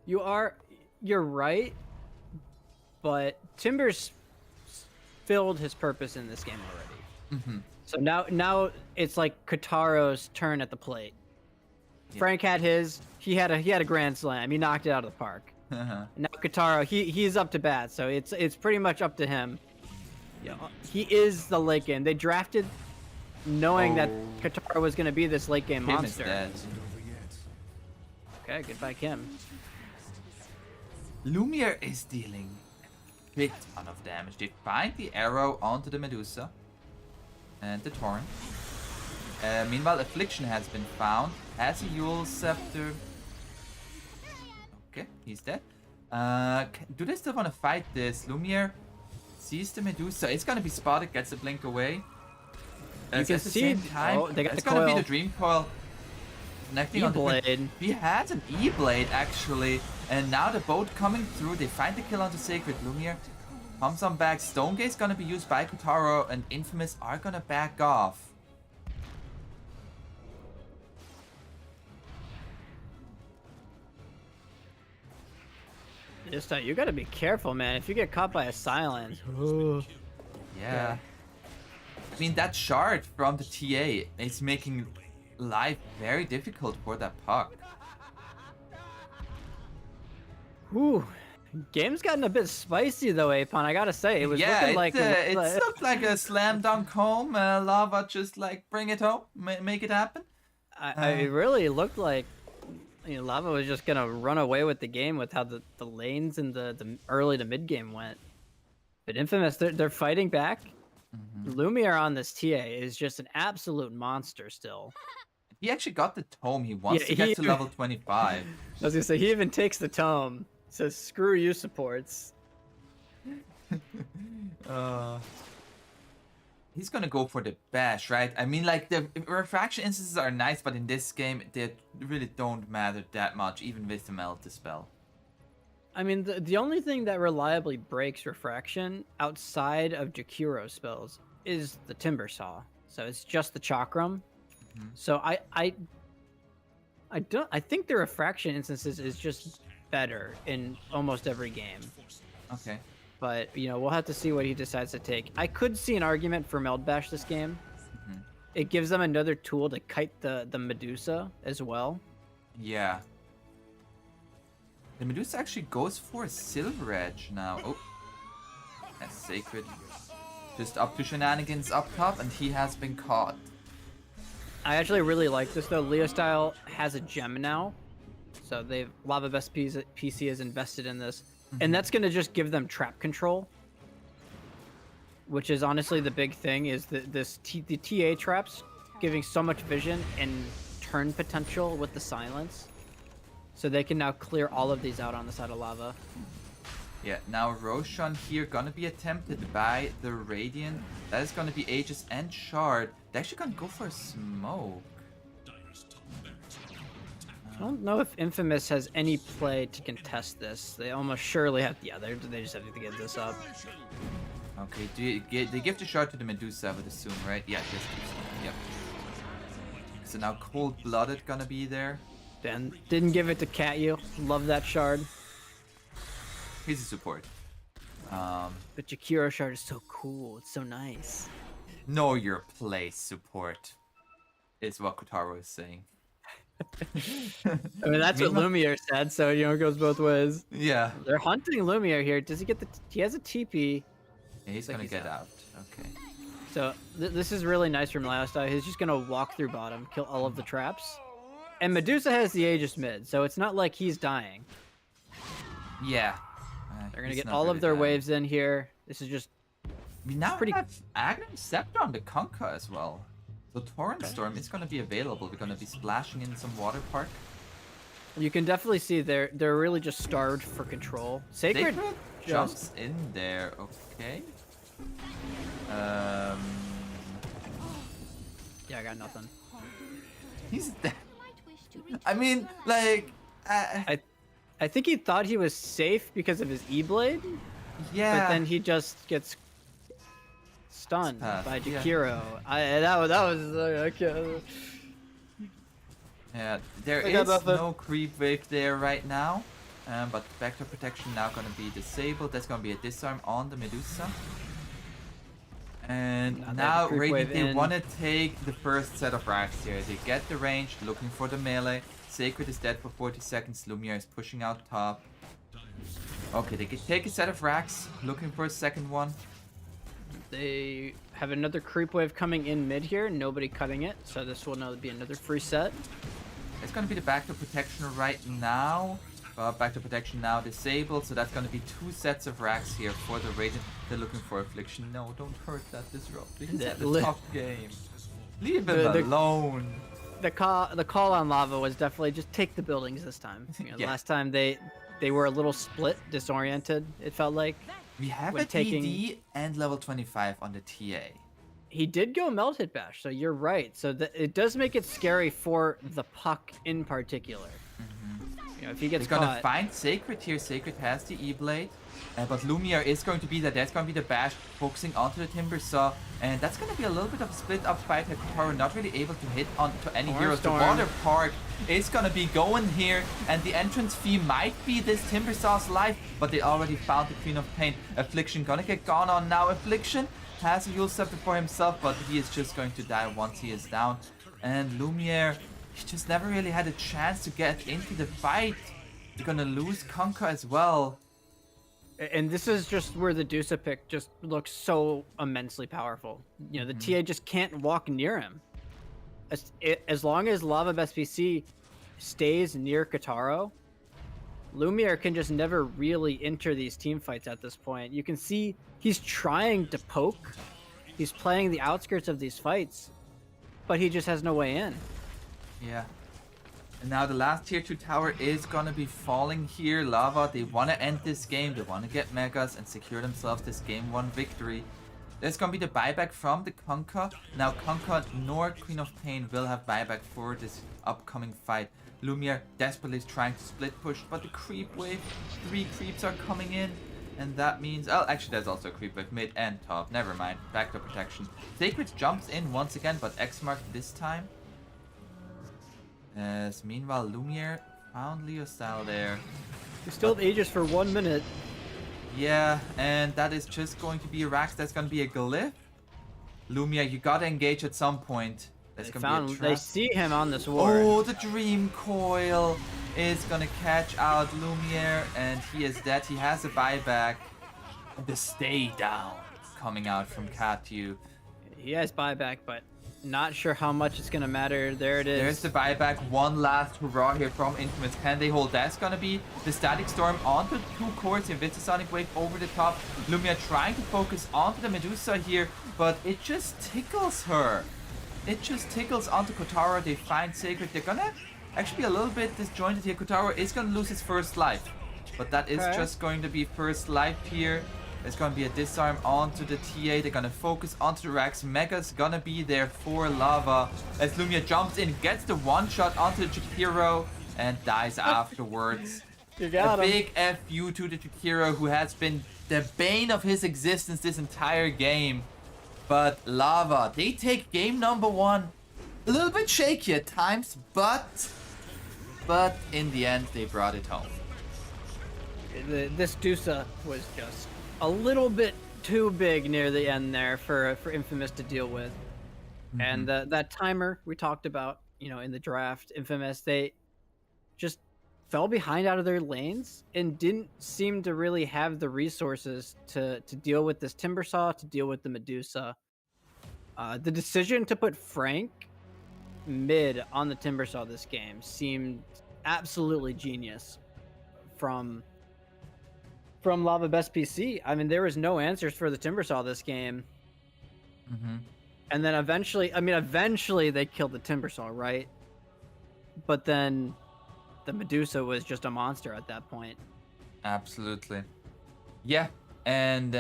You're right, but Timbers filled his purpose in this game already. So now it's like Kataro's turn at the plate. Yeah. Frank had his. He had a grand slam. He knocked it out of the park. Now Kataro, he's up to bat. So it's pretty much up to him. Yeah, he is the late game. They drafted knowing that Kataro was going to be this late game monster. Is dead. Okay, goodbye Kim. Lumiere is dealing a big ton of damage. They find the arrow onto the Medusa and the Torrent. Meanwhile, Affliction has been found. Has a Yule Scepter. Okay, he's dead. Do they still want to fight this? Lumiere sees the Medusa. It's gonna be spotted. Gets the blink away. You can see. They got it's the gonna coil. be the Dream Coil. E-Blade. He has an E-Blade actually, and now the boat coming through. They find the kill onto Sacred. Lumiere comes on back. Stone Gate's gonna be used by Kotaro, and Infamous are gonna back off. You gotta be careful, man. If you get caught by a silence. Yeah. I mean, that shard from the TA is making life very difficult for that puck. Whew. Game's gotten a bit spicy though, Apon. I gotta say, it was looking like it looked like a slam dunk home. Lava just like bring it home, make it happen. I really looked like Lava was just gonna run away with the game with how the lanes in the early to mid game went. But Infamous, they're fighting back. Lumiere on this TA is just an absolute monster still. He actually got the tome. He wants to get to level 25. I was gonna say, he even takes the tome. Says, screw you, supports. He's gonna go for the bash, right? I mean, like, the refraction instances are nice, but in this game, they really don't matter that much, even with the melt dispel. I mean, the only thing that reliably breaks refraction outside of Jakiro spells is the Timber Saw. So it's just the Chakram. So I think the refraction instances is just better in almost every game. Okay. But, you know, we'll have to see what he decides to take. I could see an argument for Meld Bash this game. It gives them another tool to kite the Medusa as well. Yeah. The Medusa actually goes for a Silver Edge now. Oh. That's Sacred. Just up to shenanigans up top, and he has been caught. I actually really like this, though. Leo Style has a gem now. So Lava Best PC has invested in this. And that's going to just give them trap control. Which is honestly the big thing, is the TA traps giving so much vision and turn potential with the silence. So they can now clear all of these out on the side of lava. Yeah, now Roshan here gonna be attempted by the Radiant. That is gonna be Aegis and Shard. They're actually gonna go for a smoke. I don't know if Infamous has any play to contest this. They almost surely have. Yeah, they just have to get this up. Okay, they give the shard to the Medusa, I would assume, right? Yeah, just yep. So now Cold-Blooded gonna be there. Then didn't give it to Catyu. Love that shard. He's a support. But Jakiro shard is so cool. It's so nice. Know your place, support. Is what Kotaro is saying. I mean, that's what Lumiere said, so, you know, it goes both ways. Yeah. They're hunting Lumiere here. Does he get the... He has a TP. Yeah, he's gonna get out. Okay. So, this is really nice from Lifestyle. He's just gonna walk through bottom, kill all of the traps. And Medusa has the Aegis mid, so it's not like he's dying. Yeah. They're gonna get all of their waves in here. This is just... We now have Aghanim Scepter on the Conquer as well. So Torrent Storm is gonna be available. We're gonna be splashing in some water park. You can definitely see they're really just starved for control. Sacred jumps in there. Okay. Yeah, I got nothing. He's dead. I mean, like, I think he thought he was safe because of his E-Blade. Yeah. But then he just gets stunned by Jakiro. Yeah. That was okay. Yeah, there is no creep wave there right now. But Vector Protection now gonna be disabled. That's gonna be a disarm on the Medusa. And now Radiant, they wanna take the first set of racks here. They get the range, looking for the melee. Sacred is dead for 40 seconds. Lumiere is pushing out top. Okay, they can take a set of racks, looking for a second one. They have another creep wave coming in mid here. Nobody cutting it, so this will now be another free set. It's gonna be the Backdoor Protection right now. Backdoor Protection now disabled, so that's gonna be 2 sets of racks here for the Radiant. They're looking for Affliction. No, don't hurt that Disrupt. He's at the top game. Leave him alone. The call on Lava was definitely just take the buildings this time. You know, Yeah. Last time they were a little split, disoriented, it felt like. We have when a TD and level 25 on the TA. He did go Melt Hit Bash, so you're right. So it does make it scary for the puck in particular. You know, if he gets They're caught... gonna find Sacred here. Sacred has the E-Blade. But Lumiere is going to be there. That's going to be the bash, focusing onto the Timber Saw. And that's going to be a little bit of a split up fight. Kotaro not really able to hit onto any heroes. The water park is going to be going here. And the entrance fee might be this Timber Saw's life. But they already found the Queen of Pain. Affliction gonna get gone on now. Affliction has a Yule Scepter for himself, but he is just going to die once he is down. And Lumiere, he just never really had a chance to get into the fight. They're gonna lose Conquer as well. And this is just where the Dusa pick just looks so immensely powerful. You know, the TA just can't walk near him. As long as Lava Best PC stays near Kotaro, Lumiere can just never really enter these team fights at this point. You can see he's trying to poke. He's playing the outskirts of these fights, but he just has no way in. Yeah. And now the last tier 2 tower is gonna be falling here. Lava, they wanna end this game. They wanna get Megas and secure themselves this game 1 victory. There's gonna be the buyback from the Conquer. Now Conquer nor Queen of Pain will have buyback for this upcoming fight. Lumiere desperately is trying to split push, but the creep wave, 3 creeps are coming in. And that means, oh, actually there's also a creep wave mid and top. Never mind, backdoor protection. Sacred jumps in once again, but X mark this time. As meanwhile, Lumiere found Leo style there. We still have Aegis for 1 minute. Yeah, and that is just going to be a Rax. That's going to be a glyph. Lumiere, you gotta engage at some point. That's gonna be a trap. They see him on this ward. Oh, the Dream Coil is gonna catch out Lumiere, and he is dead. He has a buyback. The stay down coming out from Katu. He has buyback, but not sure how much it's gonna matter. There it is. There's the buyback. One last hurrah here from Infamous. Can they hold? That's gonna be the Static Storm onto 2 cores. Sonic Wave over the top. Lumiere trying to focus onto the Medusa here, but it just tickles her. It just tickles onto Kotaro. They find Sacred. They're gonna actually be a little bit disjointed here. Kotaro is gonna lose his first life, but that is just going to be first life here. There's gonna be a disarm onto the TA. They're gonna focus onto the Rax. Mega's gonna be there for Lava. As Lumiere jumps in, gets the one shot onto the Jakiro and dies afterwards. You got him. Big FU to the Jakiro, who has been the bane of his existence this entire game. But Lava, they take game number 1. A little bit shaky at times, but in the end, they brought it home. This Dusa was just a little bit too big near the end there for Infamous to deal with. And that timer we talked about, you know, in the draft, Infamous, they just fell behind out of their lanes and didn't seem to really have the resources to deal with this Timbersaw, to deal with the Medusa. The decision to put Frank mid on the Timbersaw this game seemed absolutely genius from Lava Best PC. I mean, there was no answers for the Timbersaw this game. And then eventually they killed the Timbersaw, right? But then the Medusa was just a monster at that point. Absolutely. Yeah, and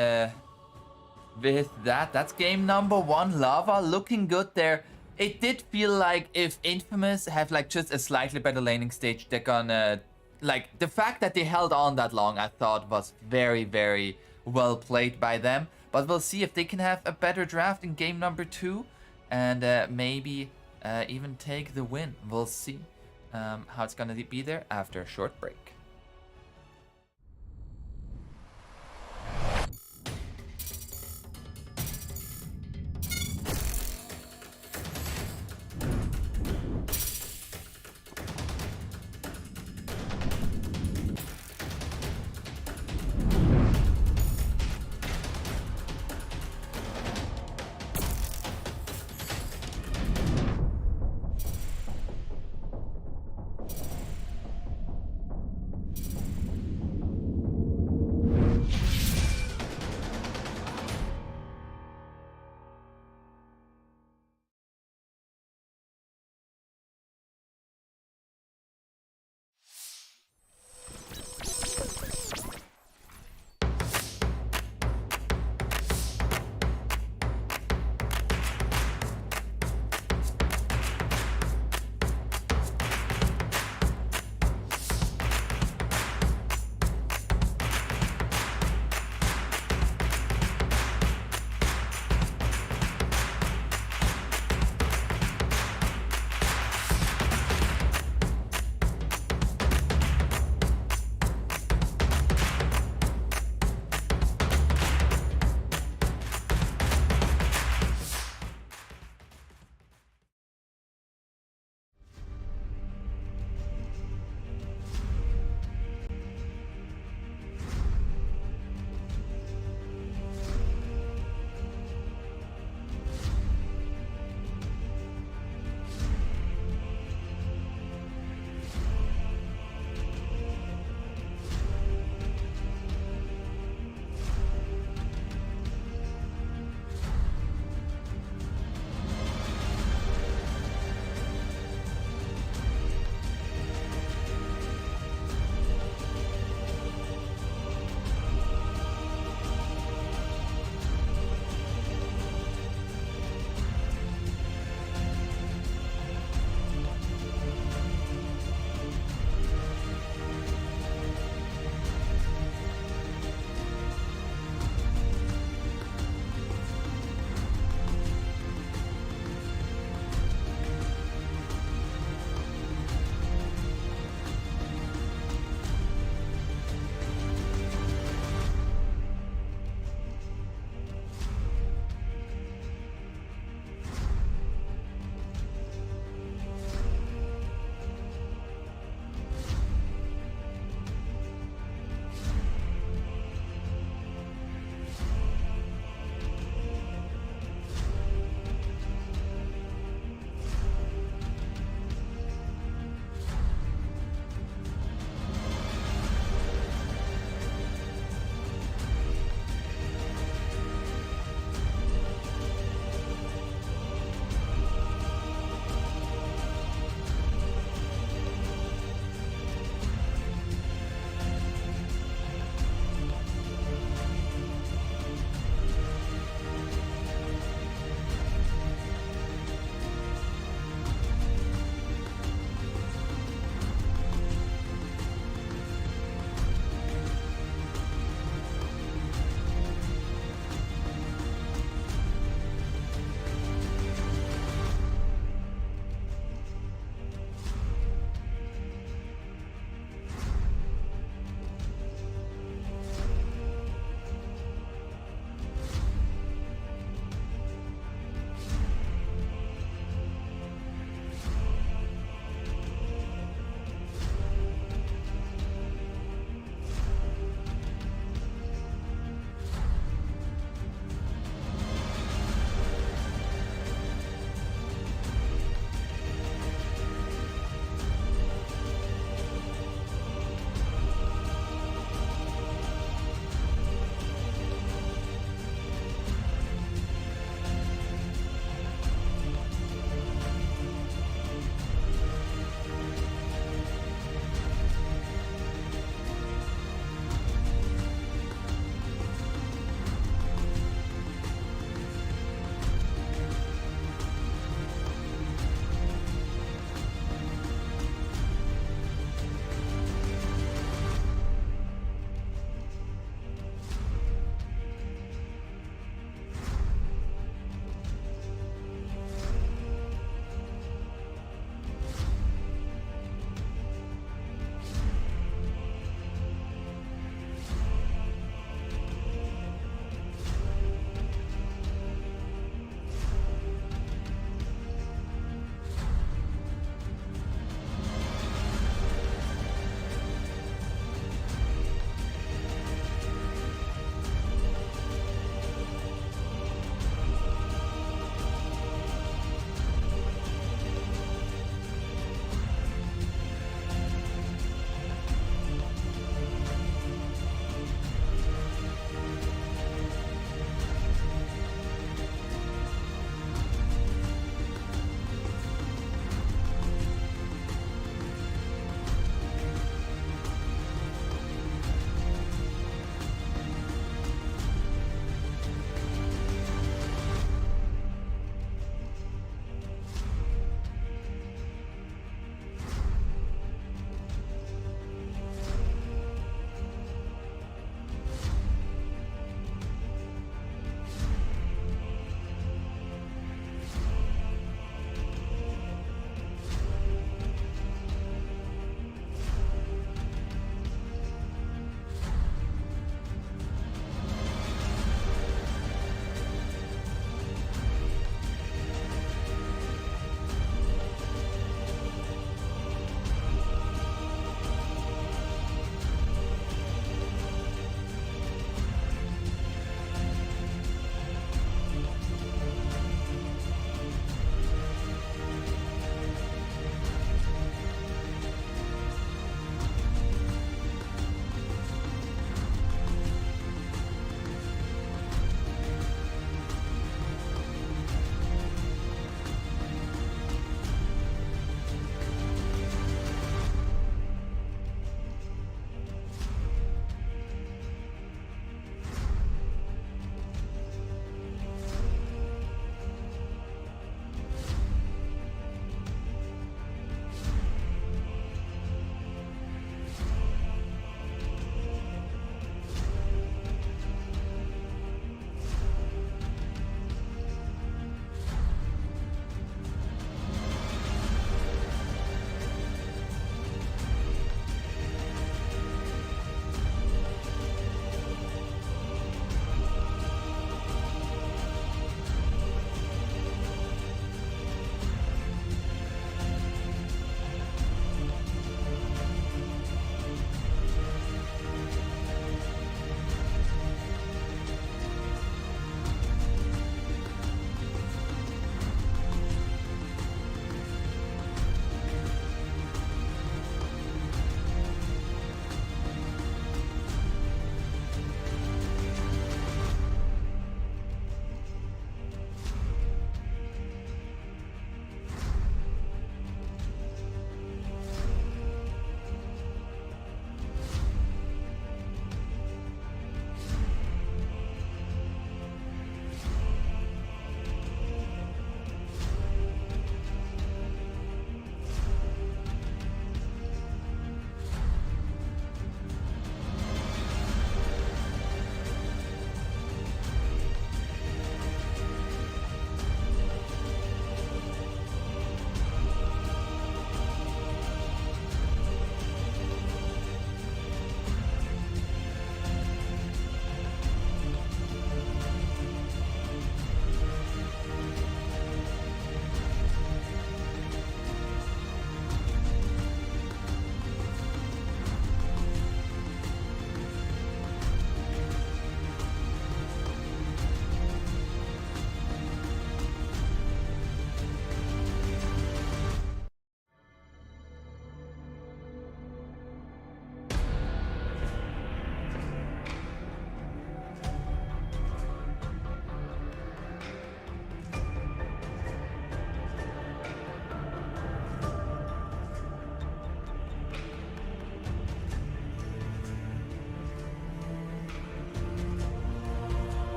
with that, that's game number 1. Lava looking good there. It did feel like if Infamous have like just a slightly better laning stage, they're gonna... Like, the fact that they held on that long, I thought was very, very well played by them. But we'll see if they can have a better draft in game number 2 and maybe even take the win. We'll see how it's gonna be there after a short break.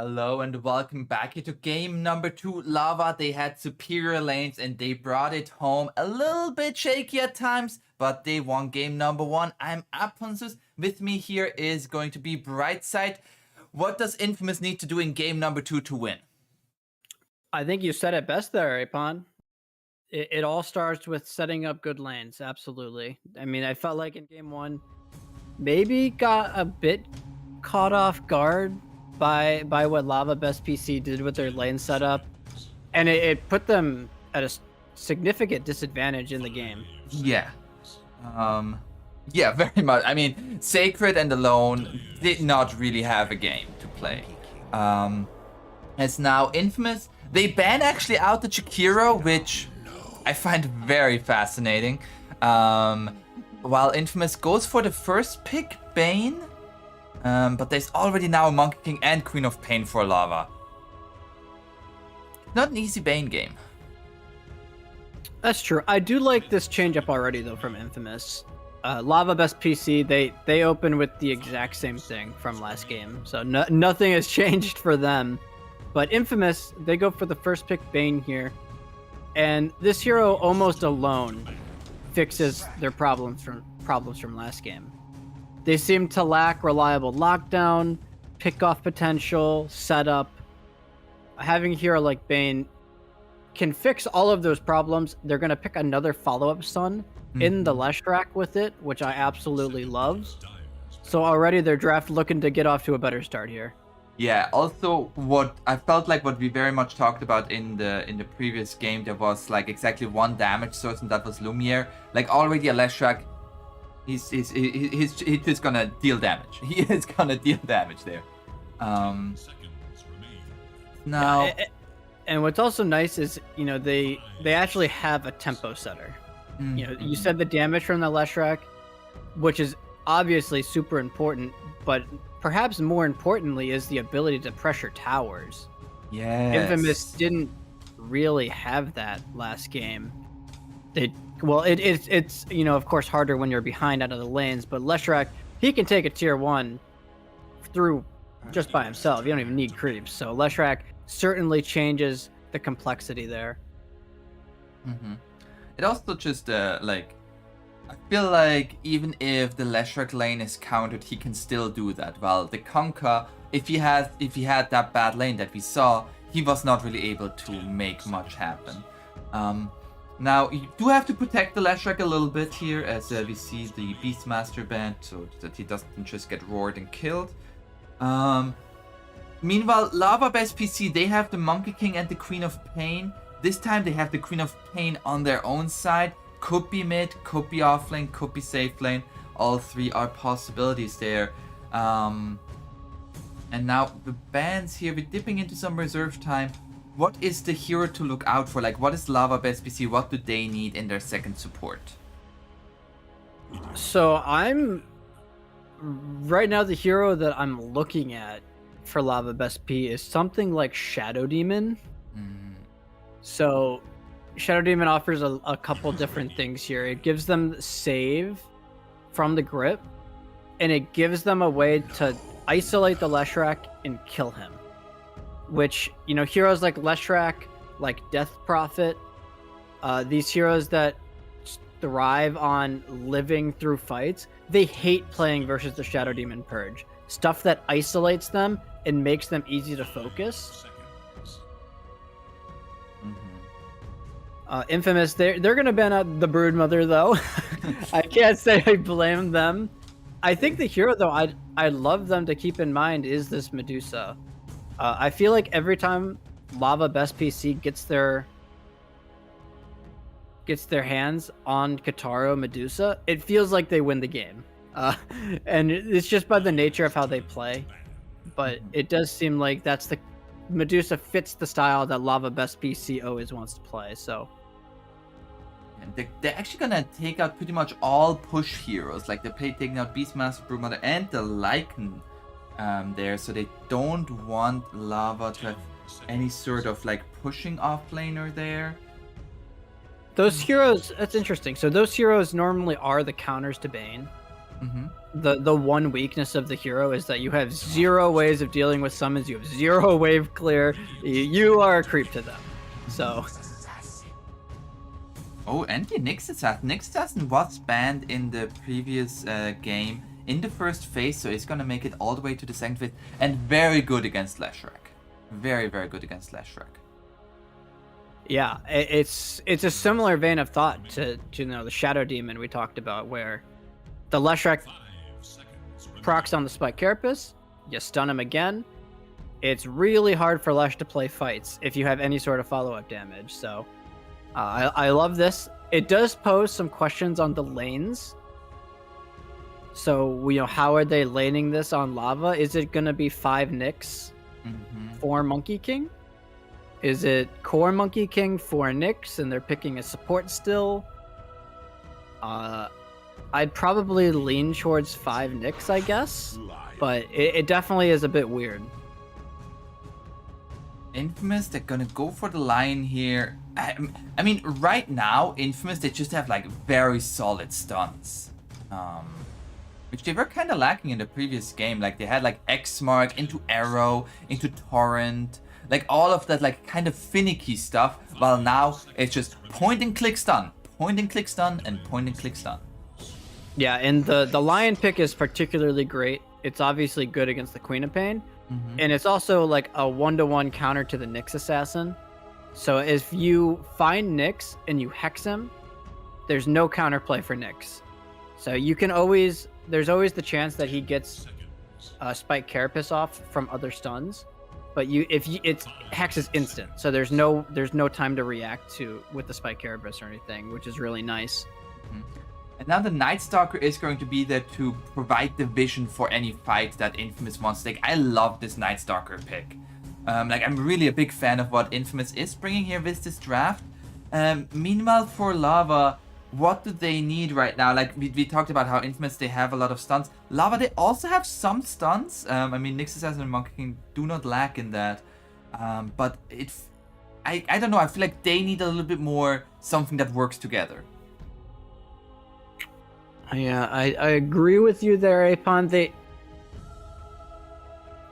Hello and welcome back here to game number 2. Lava, they had superior lanes and they brought it home. A little bit shaky at times, but they won game number 1. I'm aponzeus. With me here is going to be Brightside. What does Infamous need to do in game number 2 to win? I think you said it best there, Apon. It all starts with setting up good lanes, absolutely. I mean, I felt like in game 1, maybe got a bit caught off guard by what Lava Best PC did with their lane setup, and it put them at a significant disadvantage in the game. Yeah. Yeah, very much. I mean, Sacred and Alone did not really have a game to play. As now Infamous, they ban actually out the Chikiro, which I find very fascinating. While Infamous goes for the first pick, Bane, but there's already now a Monkey King and Queen of Pain for Lava. Not an easy Bane game. That's true. I do like this change up already though from Infamous. Lava Best PC, they open with the exact same thing from last game, so nothing has changed for them. But Infamous, they go for the first pick Bane here, and this hero almost alone fixes their problems from last game. They seem to lack reliable lockdown, pick-off potential, setup. Having a hero like Bane can fix all of those problems. They're going to pick another follow-up stun in the Leshrac with it, which I absolutely love. So already their draft looking to get off to a better start here. Yeah, also what I felt like what we very much talked about in the previous game, there was like exactly one damage source, and that was Lumiere. Like already a Leshrac, he's just gonna deal damage. He is gonna deal damage there. Now, Yeah, and what's also nice is, you know, they actually have a tempo setter. You know, you said the damage from the Leshrac, which is obviously super important, but perhaps more importantly is the ability to pressure towers. yes. Infamous didn't really have that last game. It's you know, of course harder when you're behind out of the lanes, but Leshrac, he can take a tier 1 through just by himself. You don't even need creeps. So Leshrac certainly changes the complexity there. It also just like, I feel like even if the Leshrac lane is countered, he can still do that. While the Conker, if he had that bad lane that we saw, he was not really able to make much happen. Now you do have to protect the Leshrac a little bit here, as we see the Beastmaster band, so that he doesn't just get roared and killed. Meanwhile, Lava Best PC, they have the Monkey King and the Queen of Pain. This time they have the Queen of Pain on their own side. Could be mid, could be off lane, could be safe lane. All three are possibilities there. And now the bans here, we're dipping into some reserve time. What is the hero to look out for? Like, what is Lava Best PC? What do they need in their second support? So I'm right now, the hero that I'm looking at for Lava Best P is something like Shadow Demon. So Shadow Demon offers a couple different things here. It gives them save from the grip, and it gives them a way to isolate the Leshrac and kill him. Which, you know, heroes like Leshrac, like Death Prophet, these heroes that thrive on living through fights, they hate playing versus the Shadow Demon Purge. Stuff that isolates them and makes them easy to focus. Infamous, they're gonna ban out the Broodmother though. I can't say I blame them. I think the hero though I love them to keep in mind is this Medusa. I feel like every time Lava Best PC gets their hands on Kataro Medusa, it feels like they win the game. And it's just by the nature of how they play. But it does seem like that's the Medusa fits the style that Lava Best PC always wants to play. So they're actually gonna take out pretty much all push heroes. Like they're taking out Beastmaster, Broodmother, and the Lycan there, so they don't want Lava to have any sort of like pushing offlaner there. those heroes, that's interesting. So those heroes normally are the counters to Bane. The one weakness of the hero is that you have 0 ways of dealing with summons. You have 0 wave clear. You are a creep to them. So. Oh, and the Nyx Assassin. Nyx Assassin was banned in the previous game in the first phase, so he's gonna make it all the way to the second phase, and very good against Leshrac. Very, very good against Leshrac. Yeah, it's a similar vein of thought to the Shadow Demon we talked about, where the Leshrac procs on the Spike Carapace, you stun him again. It's really hard for Lesh to play fights if you have any sort of follow-up damage. So I love this. It does pose some questions on the lanes. So how are they laning this on Lava? Is it gonna be 5 Nyx, 4 Monkey King? Is it core Monkey King, 4 Nyx, and they're picking a support still? I'd probably lean towards 5 Nyx, I guess, but it definitely is a bit weird. Infamous, they're gonna go for the Lion here. I mean, right now, Infamous, they just have like very solid stuns. Which they were kind of lacking in the previous game. Like they had like X Mark into Arrow, into Torrent, like all of that like kind of finicky stuff. While now it's just point and click stun, point and click stun, and point and click stun. Yeah, and the Lion pick is particularly great. It's obviously good against the Queen of Pain, and it's also like a 1-to-1 counter to the Nyx Assassin. So if you find Nyx and you hex him, there's no counterplay for Nyx. So you can there's always the chance that he gets Spike Carapace off from other stuns, but it's hex is instant, so there's no time to react to with the Spike Carapace or anything, which is really nice. And now the Night Stalker is going to be there to provide the vision for any fight that Infamous wants to take. I love this Night Stalker pick. Like I'm really a big fan of what Infamous is bringing here with this draft. Meanwhile, for Lava, what do they need right now? Like we talked about how Infamous, they have a lot of stuns. Lava, they also have some stuns. I mean, Nyx Assassin and Monkey King do not lack in that. But I don't know. I feel like they need a little bit more something that works together. Yeah, I agree with you there, Apon.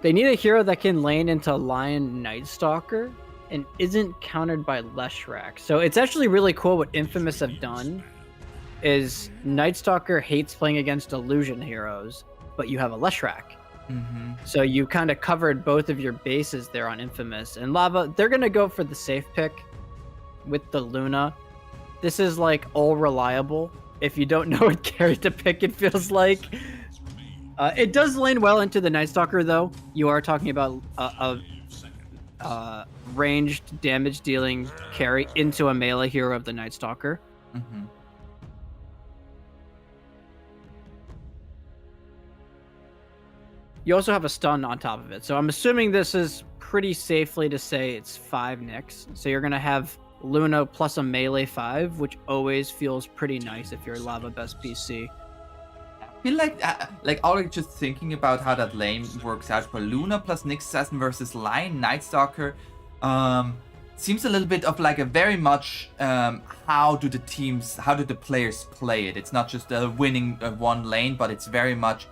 They need a hero that can lane into Lion Night Stalker and isn't countered by Leshrac. So it's actually really cool what Infamous have done is Night Stalker hates playing against illusion heroes, but you have a Leshrac. So you kind of covered both of your bases there on Infamous. And Lava, they're going to go for the safe pick with the Luna. This is like all reliable. If you don't know what carry to pick, it feels like. It does lane well into the Night Stalker, though. You are talking about a ranged damage dealing carry into a melee hero of the Night Stalker. You also have a stun on top of it. So I'm assuming this is pretty safely to say it's 5 Nyx. So you're going to have Luna plus a melee 5, which always feels pretty nice if you're Lava Best PC. I feel like already just thinking about how that lane works out for Luna plus Nyx Assassin versus Lion Night Stalker seems a little bit of like a very much how do the players play it. It's not just winning one lane, but it's very much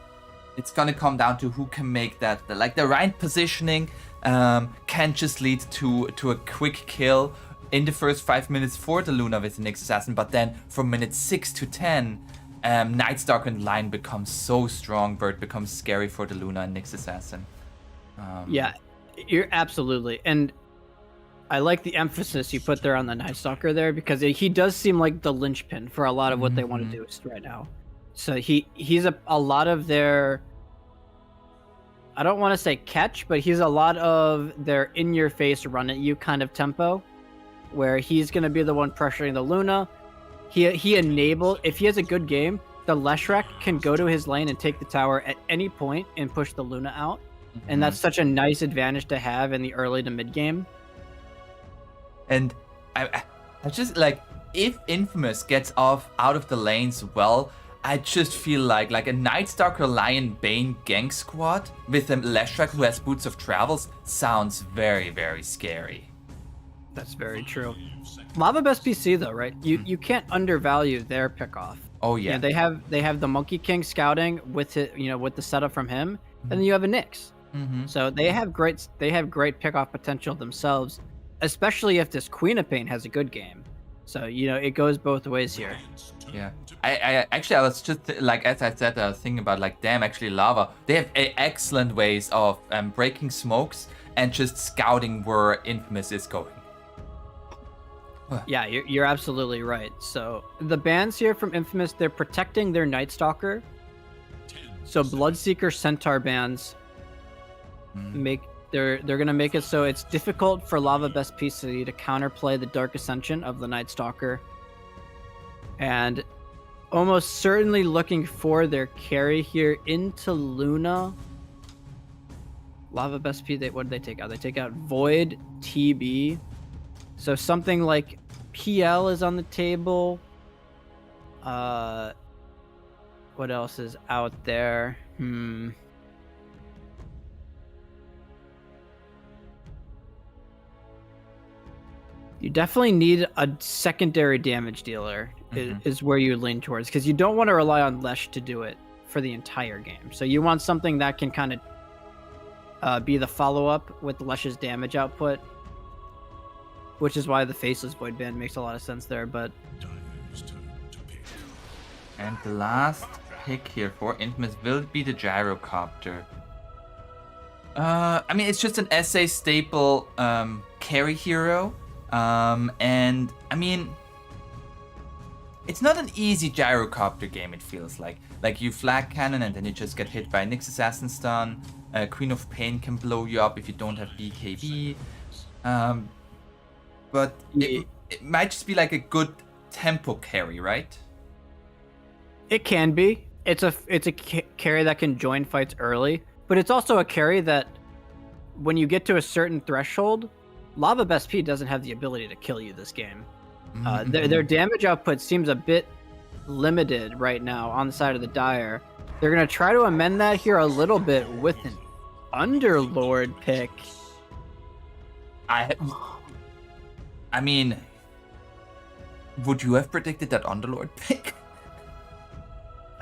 it's gonna come down to who can make that like the right positioning can just lead to a quick kill in the first 5 minutes for the Luna with the Nyx Assassin, but then from minutes 6 to 10, Night Stalker and Lion becomes so strong, Bird becomes scary for the Luna and Nyx Assassin. Yeah, you're absolutely. And I like the emphasis you put there on the Night Stalker there, because he does seem like the linchpin for a lot of what they want to do right now. So he's a lot of their, I don't want to say catch, but he's a lot of their in-your-face run-at-you kind of tempo, where he's going to be the one pressuring the Luna. If he has a good game, the Leshrac can go to his lane and take the tower at any point and push the Luna out. And that's such a nice advantage to have in the early to mid game. And I just like, if Infamous gets out of the lanes well, I just feel like a Night Stalker Lion Bane gang squad with a Leshrac who has Boots of Travels sounds very, very scary. That's very true. Lava Best PC though, right? You can't undervalue their pickoff. Oh You know, yeah. they have the Monkey King scouting with it, with the setup from him, and then you have a Nyx. Mm-hmm. So they have great pickoff potential themselves, especially if this Queen of Pain has a good game. So it goes both ways here. Yeah. I was just like, as I said, I was thinking about like, damn, actually Lava, they have excellent ways of breaking smokes and just scouting where Infamous is going. Yeah, you're absolutely right. So the bans here from Infamous, they're protecting their Night Stalker. So Bloodseeker Centaur bans they're gonna make it so it's difficult for Lava Best PC to counterplay the Dark Ascension of the Night Stalker. And almost certainly looking for their carry here into Luna. Lava Best P, what did they take out? They take out Void, TB. So something like PL is on the table. What else is out there? You definitely need a secondary damage dealer is where you lean towards, because you don't want to rely on Lesh to do it for the entire game. So you want something that can kind of be the follow-up with Lesh's damage output, which is why the Faceless Void Band makes a lot of sense there. But And the last pick here for Infamous will be the Gyrocopter. I mean, it's just an SA staple carry hero. And I mean, it's not an easy Gyrocopter game, it feels like. Like, you flag cannon and then you just get hit by a Nyx Assassin Stun. Queen of Pain can blow you up if you don't have BKB. But it might just be like a good tempo carry, right? it can be. It's a carry that can join fights early, but it's also a carry that when you get to a certain threshold, Lava Best P doesn't have the ability to kill you this game. Their damage output seems a bit limited right now on the side of the Dire. They're going to try to amend that here a little bit with an Underlord pick. I mean, would you have predicted that Underlord pick?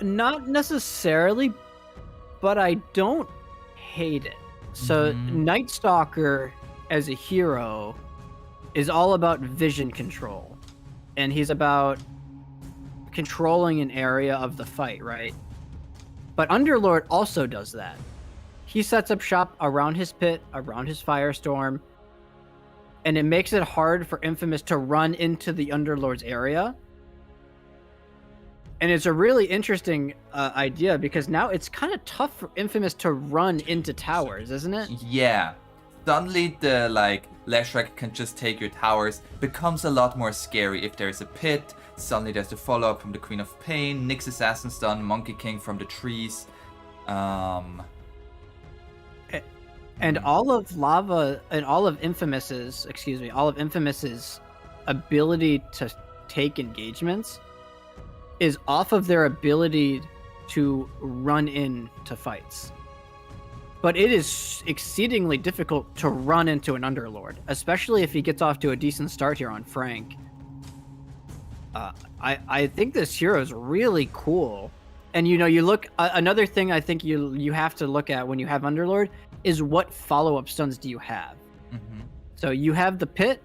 Not necessarily, but I don't hate it. So Night Stalker as a hero is all about vision control, and he's about controlling an area of the fight, right? But Underlord also does that. He sets up shop around his pit, around his firestorm, and it makes it hard for Infamous to run into the Underlord's area. And it's a really interesting idea, because now it's kind of tough for Infamous to run into towers, isn't it? Yeah. Suddenly the Leshrac can just take your towers becomes a lot more scary if there's a pit. Suddenly there's the follow-up from the Queen of Pain, Nyx Assassin Stun, Monkey King from the trees. And all of Infamous's ability to take engagements is off of their ability to run into fights. But it is exceedingly difficult to run into an Underlord, especially if he gets off to a decent start here on Frank. I think this hero is really cool. And you look, another thing I think you have to look at when you have Underlord is what follow-up stuns do you have. So you have the pit,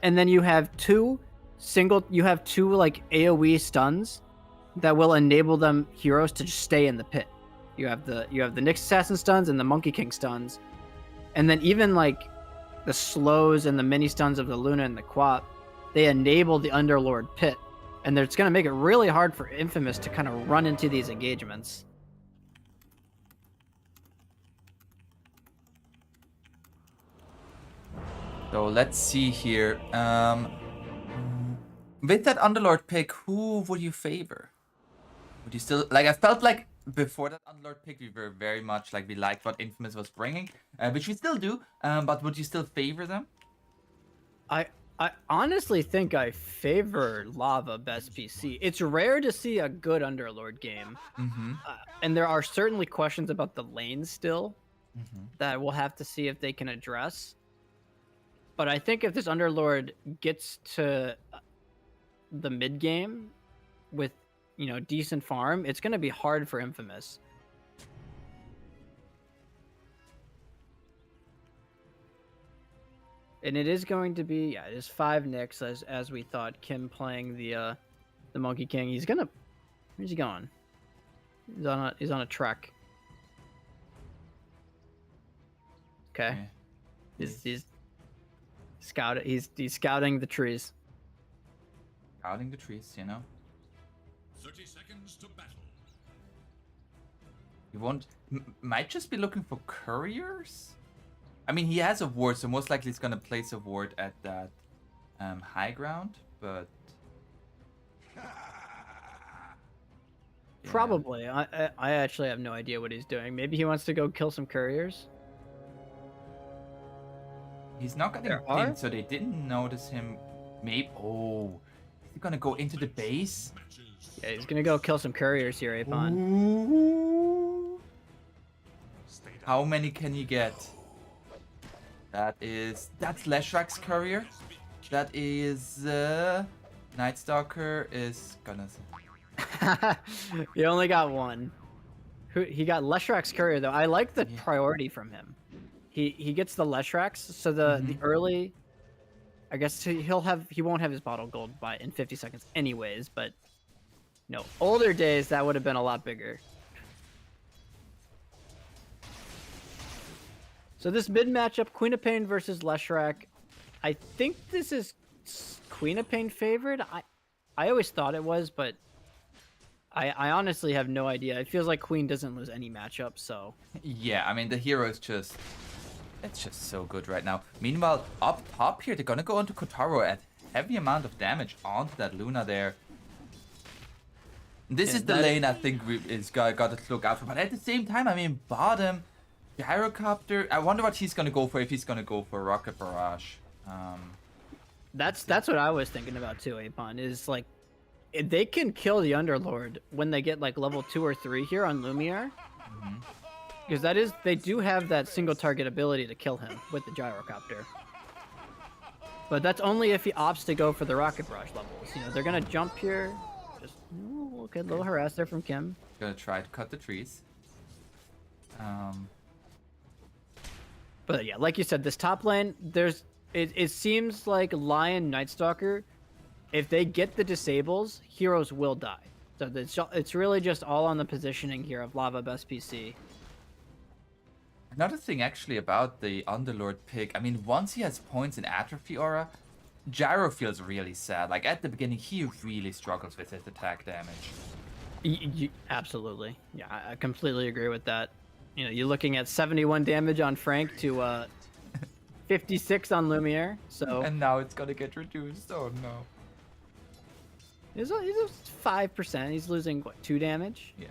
and then you have two AoE stuns that will enable them heroes to just stay in the pit. You have the Nyx Assassin stuns and the Monkey King stuns, and then even like the slows and the mini stuns of the Luna and the Quap, they enable the Underlord pit, and it's going to make it really hard for Infamous to kind of run into these engagements. So let's see here. With that Underlord pick, who would you favor? Would you still I felt like before that Underlord pick, we were very much we liked what Infamous was bringing, which we still do. But would you still favor them? I honestly think I favor Lava Best PC. It's rare to see a good Underlord game, and there are certainly questions about the lanes still that we'll have to see if they can address. But I think if this Underlord gets to the mid game with decent farm, it's going to be hard for Infamous. And it is going to be, it is 5 nicks as we thought. Kim playing the Monkey King. Where's he going? He's on a trek. Okay. He's scouting. He's scouting the trees. Scouting the trees, 30 seconds to battle. He might just be looking for couriers. I mean, he has a ward, so most likely he's gonna place a ward at that high ground. But probably, I actually have no idea what he's doing. Maybe he wants to go kill some couriers. He's not getting pinned, so they didn't notice him. Maybe. Oh, is he gonna go into the base? Yeah, he's gonna go kill some couriers here, Apon. Ooh. How many can he get? That's Leshrak's courier. That is Night Stalker is gonna. He only got one. He got Leshrak's courier though. I like the priority from him. He gets the Leshraks, so the early. I guess he won't have his bottle gold in 50 seconds anyways, but older days that would have been a lot bigger. So this mid matchup, Queen of Pain versus Leshrak. I think this is Queen of Pain favored. I always thought it was, but I honestly have no idea. It feels like Queen doesn't lose any matchup, so. Yeah, I mean the hero is it's just so good right now. Meanwhile, up top here, they're gonna go onto Kotaro at heavy amount of damage onto that Luna there. This is the lane I think is got to look out for. But at the same time, I mean, bottom, Gyrocopter. I wonder what he's gonna go for, if he's gonna go for Rocket Barrage. That's what I was thinking about too, Apon, is like, they can kill the Underlord when they get like level 2 or 3 here on Lumiere. Because they do have that single target ability to kill him with the Gyrocopter. But that's only if he opts to go for the Rocket Barrage levels. They're gonna jump here. Just okay, a little harass there from Kim. Gonna try to cut the trees. But yeah, like you said, this top lane, it seems like Lion Night Stalker, if they get the disables, heroes will die. So it's really just all on the positioning here of Lava Best PC. Another thing actually about the Underlord pick, I mean, once he has points in Atrophy Aura, Gyro feels really sad. Like at the beginning, he really struggles with his attack damage. Absolutely. Yeah, I completely agree with that. You're looking at 71 damage on Frank to 56 on Lumiere. So. And now it's gonna get reduced. Oh no. He's a 5%. He's losing what, 2 damage? Yeah.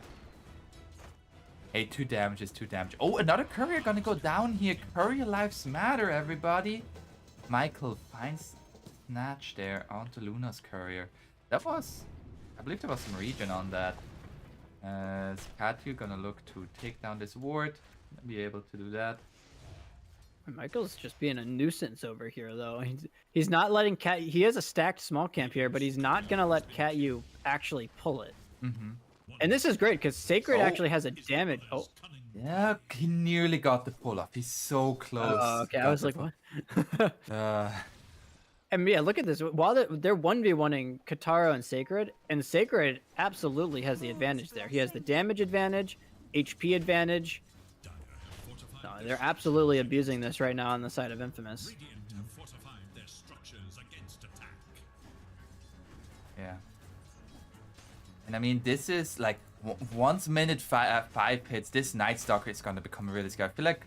Hey, 2 damage is 2 damage. Oh, another courier gonna go down here. Courier lives matter, everybody. Michael finds Snatch there onto Luna's courier. I believe there was some regen on that. Katyu gonna look to take down this ward. Be able to do that. Michael's just being a nuisance over here, though. He's not letting he has a stacked small camp here, but he's not gonna let Katyu actually pull it. And this is great because Sacred actually has a damage. Oh, yeah, he nearly got the pull off. He's so close. Okay, I was like, what? And yeah, look at this. While they're 1v1ing Kotaro and Sacred absolutely has the advantage there. He has the damage advantage, HP advantage. No, they're absolutely abusing this right now on the side of Infamous. Yeah. And I mean, this is like, once minute 5 hits, this Night Stalker is going to become really scary. I feel like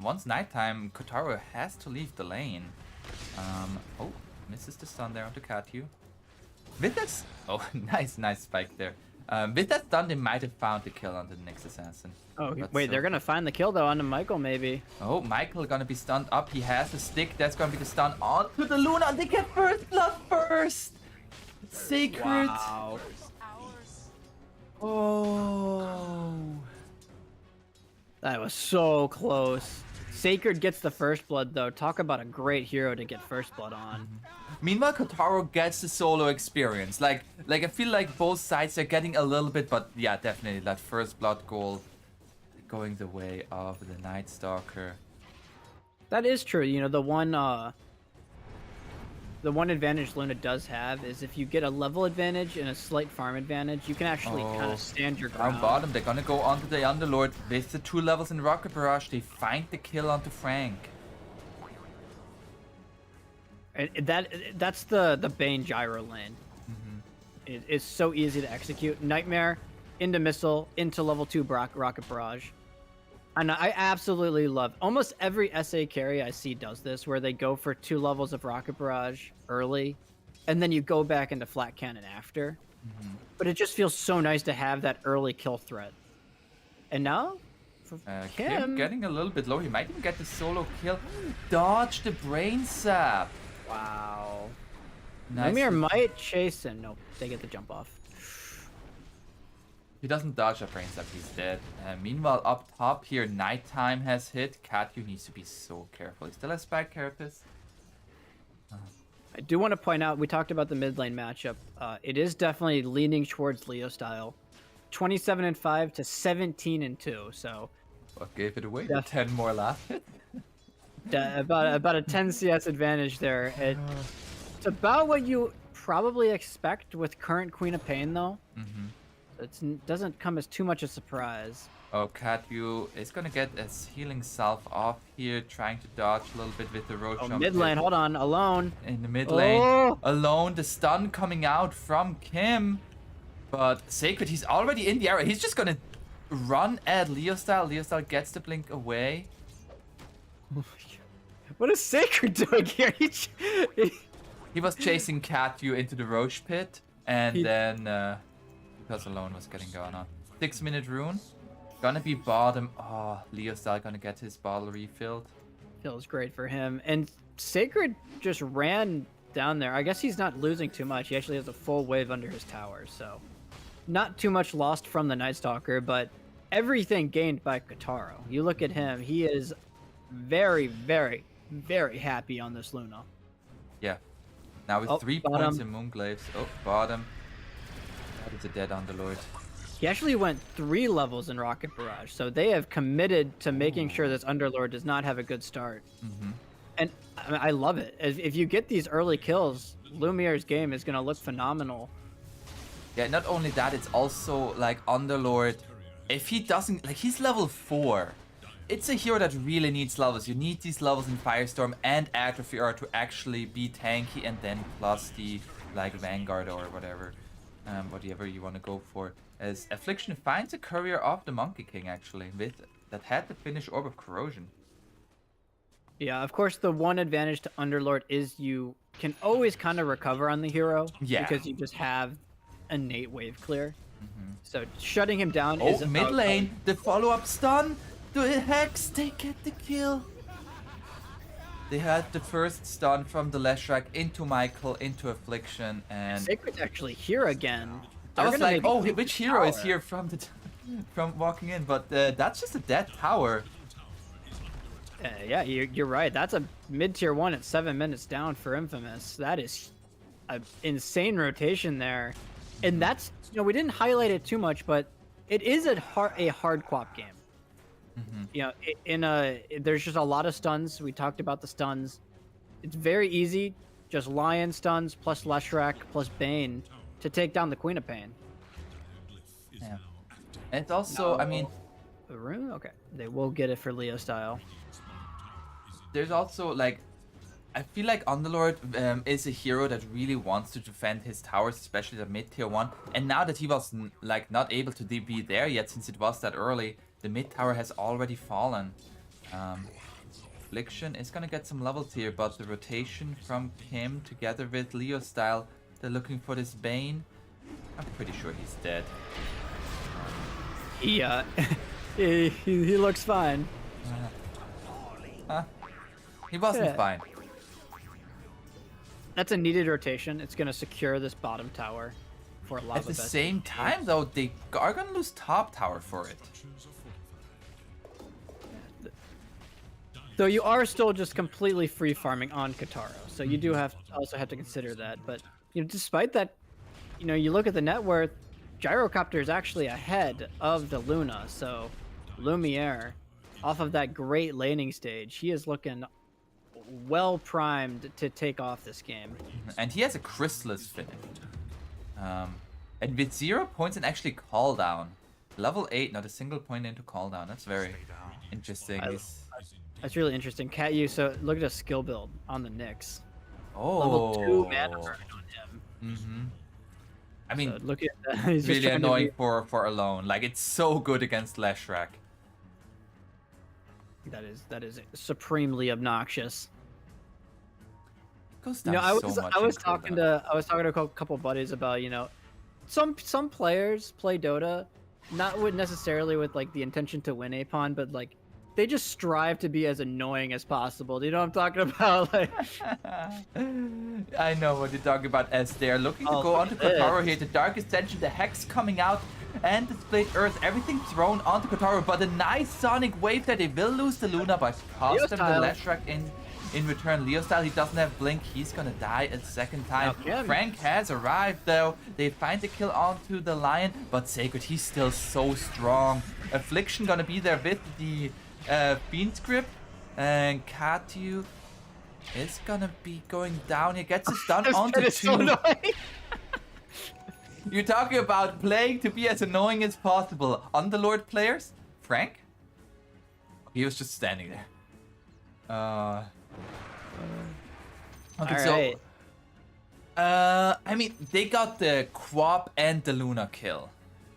once nighttime, Kotaro has to leave the lane. Oh, misses the stun there onto Katyu. With that, oh, nice spike there. With that stun, they might have found the kill on the next assassin. Oh, okay. Wait, they're gonna find the kill though onto Michael, maybe. Oh, Michael gonna be stunned up. He has a stick. That's gonna be the stun onto the Luna. They get first blood first. Sacred. Wow. Oh. That was so close. Sacred gets the first blood though. Talk about a great hero to get first blood on. Meanwhile, Kotaro gets the solo experience. Like I feel like both sides are getting a little bit, but yeah, definitely that first blood goal going the way of the Night Stalker. That is true. You know, the one advantage Luna does have is if you get a level advantage and a slight farm advantage, you can actually kind of stand your ground. Down bottom, they're gonna go onto the Underlord with the 2 levels in Rocket Barrage. They find the kill onto Frank. And that's the Bane gyro lane. It's so easy to execute. Nightmare into missile into level 2 rocket barrage. And I absolutely love almost every SA carry I see does this, where they go for 2 levels of rocket barrage early, and then you go back into flat cannon after. But it just feels so nice to have that early kill threat. And now, for Kim getting a little bit low. He might even get the solo kill. Dodge the brain sap. Wow. Nice. Ymir might chase him. Nope, they get the jump off. He doesn't dodge a brain sap, he's dead. Meanwhile, up top here, nighttime has hit. Katyu needs to be so careful. He still has Spike Carapace. I do want to point out, we talked about the mid lane matchup. It is definitely leaning towards Leo style. 27-5 to 17-2, so... What gave it away? 10 more last hit? about a 10 CS advantage there. It's about what you probably expect with current Queen of Pain, though. It doesn't come as too much a surprise. Oh, Katyu is gonna get his healing self off here, trying to dodge a little bit with the road jump. Mid lane, hold on, alone. In the mid lane, alone, the stun coming out from Kim. But Sacred, he's already in the area. He's just gonna run at Leo style. Leo style gets the blink away. What is Sacred doing here? He was chasing Katyu into the Roche pit, and then because alone was getting going on. 6-minute rune. Gonna be bottom. Oh, Leo style gonna get his bottle refilled. Feels great for him. And Sacred just ran down there. I guess he's not losing too much. He actually has a full wave under his tower, so not too much lost from the Night Stalker, but everything gained by Kotaro. You look at him, he is very, very, very happy on this Luna. Yeah. Now with 3 bottom. points in Moonglaves. Oh, bottom. That is a dead Underlord. He actually went 3 levels in Rocket Barrage, so they have committed to making sure this Underlord does not have a good start. And I love it. If you get these early kills, Lumiere's game is going to look phenomenal. Yeah, not only that, it's also like Underlord. If he doesn't, like, he's level 4. It's a hero that really needs levels. You need these levels in Firestorm and Atrophy R to actually be tanky, and then plus the like Vanguard or whatever you want to go for. As Affliction finds a courier of the Monkey King actually, with that had the finish Orb of Corrosion. Yeah, of course the one advantage to Underlord is you can always kind of recover on the hero. Yeah. Because you just have innate wave clear. So shutting him down Oh, is mid lane, the follow-up stun. The Hex, they get the kill. They had the first stun from the Leshrac into Michael, into Affliction, and Sacred's actually here again. I was like, oh, maybe which hero is here from from walking in? But that's just a dead tower. Yeah, you're right. That's a mid-tier 1 at 7 minutes down for Infamous. That is an insane rotation there. And that's, we didn't highlight it too much, but it is a hard quap game. You know, there's just a lot of stuns. We talked about the stuns. It's very easy, just Lion stuns plus Leshrac plus Bane to take down the Queen of Pain. Yeah. And it's also, I mean, the rune? Okay, they will get it for Leo style. There's also like, I feel like Underlord is a hero that really wants to defend his towers, especially the mid-tier 1. And now that he was like not able to be there yet, since it was that early, the mid tower has already fallen. Affliction is gonna get some levels here, but the rotation from Kim together with Leo style, they're looking for this Bane. I'm pretty sure he's dead. Yeah, he looks fine. He wasn't fine. That's a needed rotation. It's gonna secure this bottom tower for a lot At the same time, though, they are gonna lose top tower for it. So you are still just completely free farming on Kataro. So you do also have to consider that. But despite that, you look at the net worth, Gyrocopter is actually ahead of the Luna. So Lumiere, off of that great laning stage, he is looking well primed to take off this game. And he has a Chrysalis finished. And with 0 points and actually call down. Level 8, not a single point into call down. That's very interesting. That's really interesting. Cat so look at a skill build on the Nyx. Oh. Level 2 mana burn on him. I mean, So look at that. He's really just trying to annoying for alone. Like, it's so good against Leshrac. That is supremely obnoxious. Goes down I so was much I was in talking cooldown. to a couple buddies about some players play Dota not necessarily with like the intention to win Apon, but like they just strive to be as annoying as possible. Do you know what I'm talking about? Like, I know what you're talking about, as they're looking to go look onto at this. Kotaro here. The Dark Ascension, the Hex coming out, and the Split Earth. Everything thrown onto Kotaro, but a nice Sonic Wave there. They will lose the Luna, but cost them the Leostyle. Leshrac in return. Leostyle, he doesn't have Blink. He's gonna die a second time. Okay. Frank has arrived, though. They find the kill onto the Lion, but Sacred, he's still so strong. Affliction gonna be there with the Fiend Script, and Katyu is gonna be going down. He gets a stun onto that is so 2. annoying. You're talking about playing to be as annoying as possible. Underlord players? Frank? He was just standing there. Okay, Alright. so I mean, they got the Quap and the Luna kill.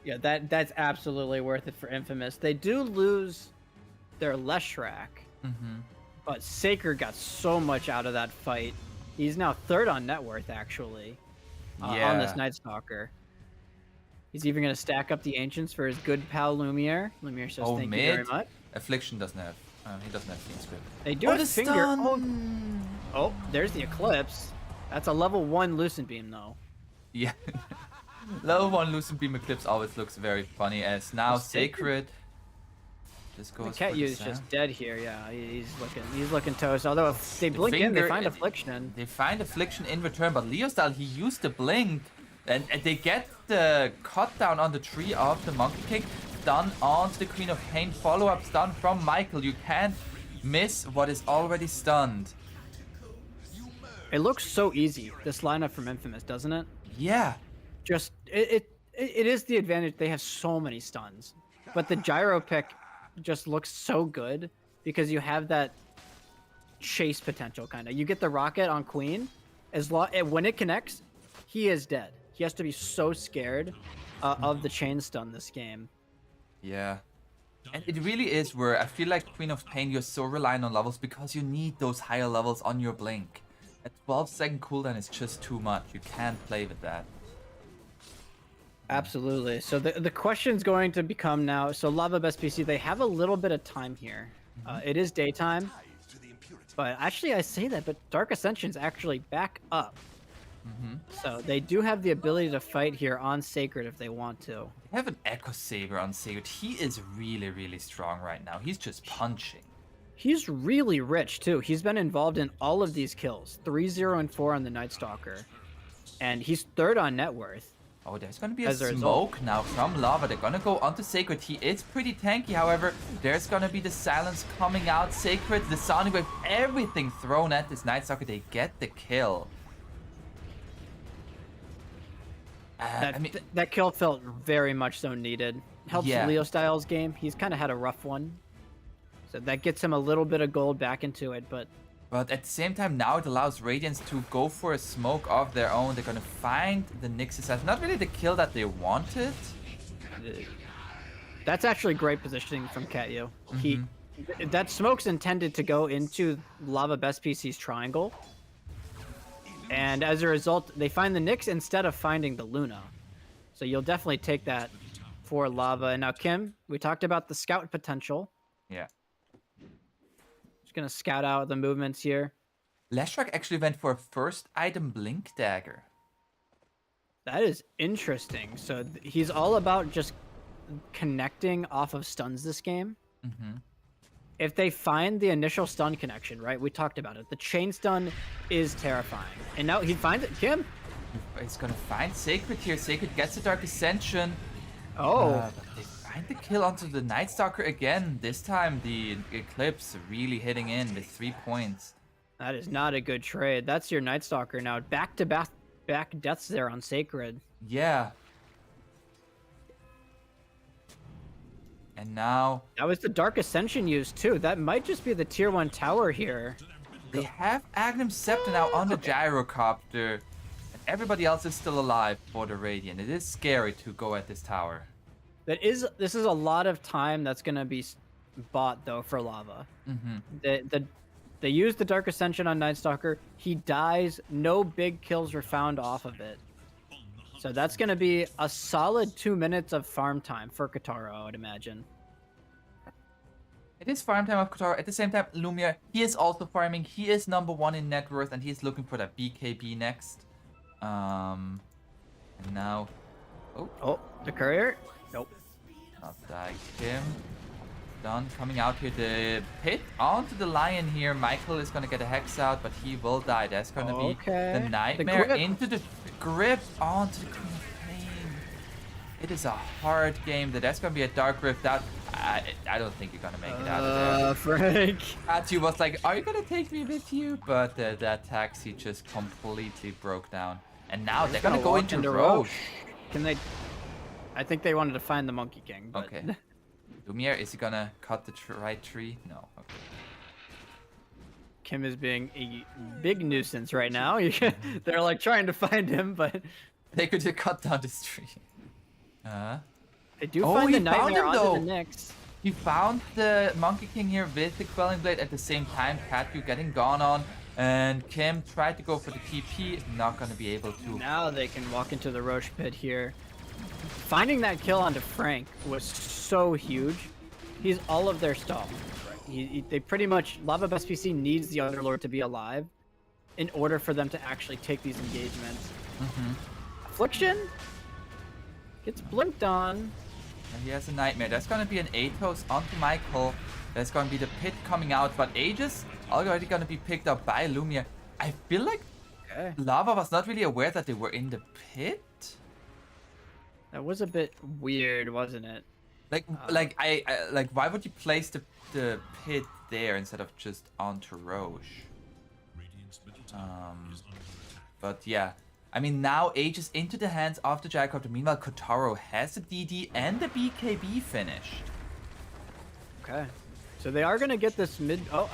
Yeah, that's absolutely worth it for Infamous. They do lose their Leshrac, but Sacred got so much out of that fight. He's now 3rd on net worth, actually, on this Night Stalker. He's even going to stack up the Ancients for his good pal Lumiere. Lumiere says thank you very much. Affliction doesn't have, he doesn't have Fiend Script. They do have Finger. Oh, there's the Eclipse. That's a level 1 Lucent Beam, though. Yeah. Level 1 Lucent Beam Eclipse always looks very funny, as now Sacred just goes The Cat for the is Sam. just dead here. Yeah, he's looking toast. Although if they blink in, they Finger- find Affliction. They find Affliction in return, but Leostyle, he used the blink, and they get the cut down on the tree of the Monkey King. Stun onto the Queen of Pain. Follow-up stun from Michael. You can't miss what is already stunned. It looks so easy, this lineup from Infamous, doesn't it? Yeah. Just it is the advantage. They have so many stuns, but the gyro pick just looks so good because you have that chase potential kind of. You get the rocket on Queen, when it connects, he is dead. He has to be so scared of the chain stun this game. Yeah. And it really is where I feel like Queen of Pain, you're so reliant on levels because you need those higher levels on your blink. A 12-second cooldown is just too much. You can't play with that. Absolutely. So the question's going to become now, so Lava Best PC, they have a little bit of time here. It is daytime, but actually I say that, but Dark Ascension's actually back up. So they do have the ability to fight here on Sacred if they want to. They have an Echo Saber on Sacred. He is really, really strong right now. He's just punching. He's really rich too. He's been involved in all of these kills, 3, 0, and 4 on the Night Stalker. And he's 3rd on net worth. Oh, there's gonna be a As a result. smoke now from Lava. They're gonna go onto Sacred. He is pretty tanky, however. There's gonna be the silence coming out. Sacred, the Sonic Wave, everything thrown at this Night Stalker. They get the kill. That kill felt very much so needed. Helps Yeah. Leo Styles' game. He's kind of had a rough one. So that gets him a little bit of gold back into it, but But at the same time, now it allows Radiance to go for a smoke of their own. They're gonna find the Nyx assassin. Not really the kill that they wanted. that's actually great positioning from Katyu. That smoke's intended to go into Lava Best PC's triangle. And as a result, they find the Nyx instead of finding the Luna. So you'll definitely take that for Lava. And now Kim, we talked about the scout potential. Yeah. Just gonna scout out the movements here. Leshrac actually went for a first item Blink Dagger. That is interesting. So he's all about just connecting off of stuns this game. if they find the initial stun connection, right? We talked about it. The chain stun is terrifying. And now he finds it. Kim? He's gonna find Sacred here. Sacred gets the Dark Ascension. Oh. But they find the kill onto the Night Stalker again. This time the Eclipse really hitting in with 3 points. That is not a good trade. That's your Night Stalker now. Back deaths there on Sacred. Yeah. And now That was the Dark Ascension used too. That might just be the tier 1 tower here. they have Agnum Scepter now on the Gyrocopter. And everybody else is still alive for the Radiant. It is scary to go at this tower. This is a lot of time that's gonna be bought though for Lava. They used the Dark Ascension on Night Stalker. He dies. No big kills were found off of it. So that's gonna be a solid 2 minutes of farm time for Kataro, I would imagine. It is farm time of Kotaro. At the same time, Lumia, he is also farming. He is number 1 in net worth, and he's looking for that BKB next. And now... Oh, the courier? Nope. Not die. Kim. Done. Coming out here. The pit onto the Lion here. Michael is going to get a Hex out, but he will die. That's going to be the Nightmare grip. into the grip onto the Queen of Pain. It is a hard game. That's going to be a Dark Rift out. I don't think you're going to make it out of there. Frank. Atu was like, are you going to take me with you? But that taxi just completely broke down. And now they're going to go into Roche. Can they... I think they wanted to find the Monkey King, but... Okay. Lumiere, is he gonna cut the right tree? No. Okay. Kim is being a big nuisance right now. They're like trying to find him, but... They could have cut down this tree. They do find the Nightmare onto the Nyx. He found the Monkey King here with the Quelling Blade at the same time. Katyu getting gone on. And Kim tried to go for the TP. Not gonna be able to. Now they can walk into the Roche pit here. Finding that kill onto Frank was so huge. He's all of their stall. They pretty much... Lava Best PC needs the Underlord to be alive in order for them to actually take these engagements. Affliction gets blinked on. And he has a Nightmare. That's gonna be an Atos onto Michael. That's gonna be the pit coming out. But Aegis already gonna be picked up by Lumia. I feel like Lava was not really aware that they were in the pit. That was a bit weird, wasn't it? Like why would you place the pit there instead of just onto Roche? But yeah, I mean now Aegis into the hands of the Gyrocopter. Meanwhile, Kotaro has a DD and the BKB finished. Okay, so they are gonna get this mid. Oh,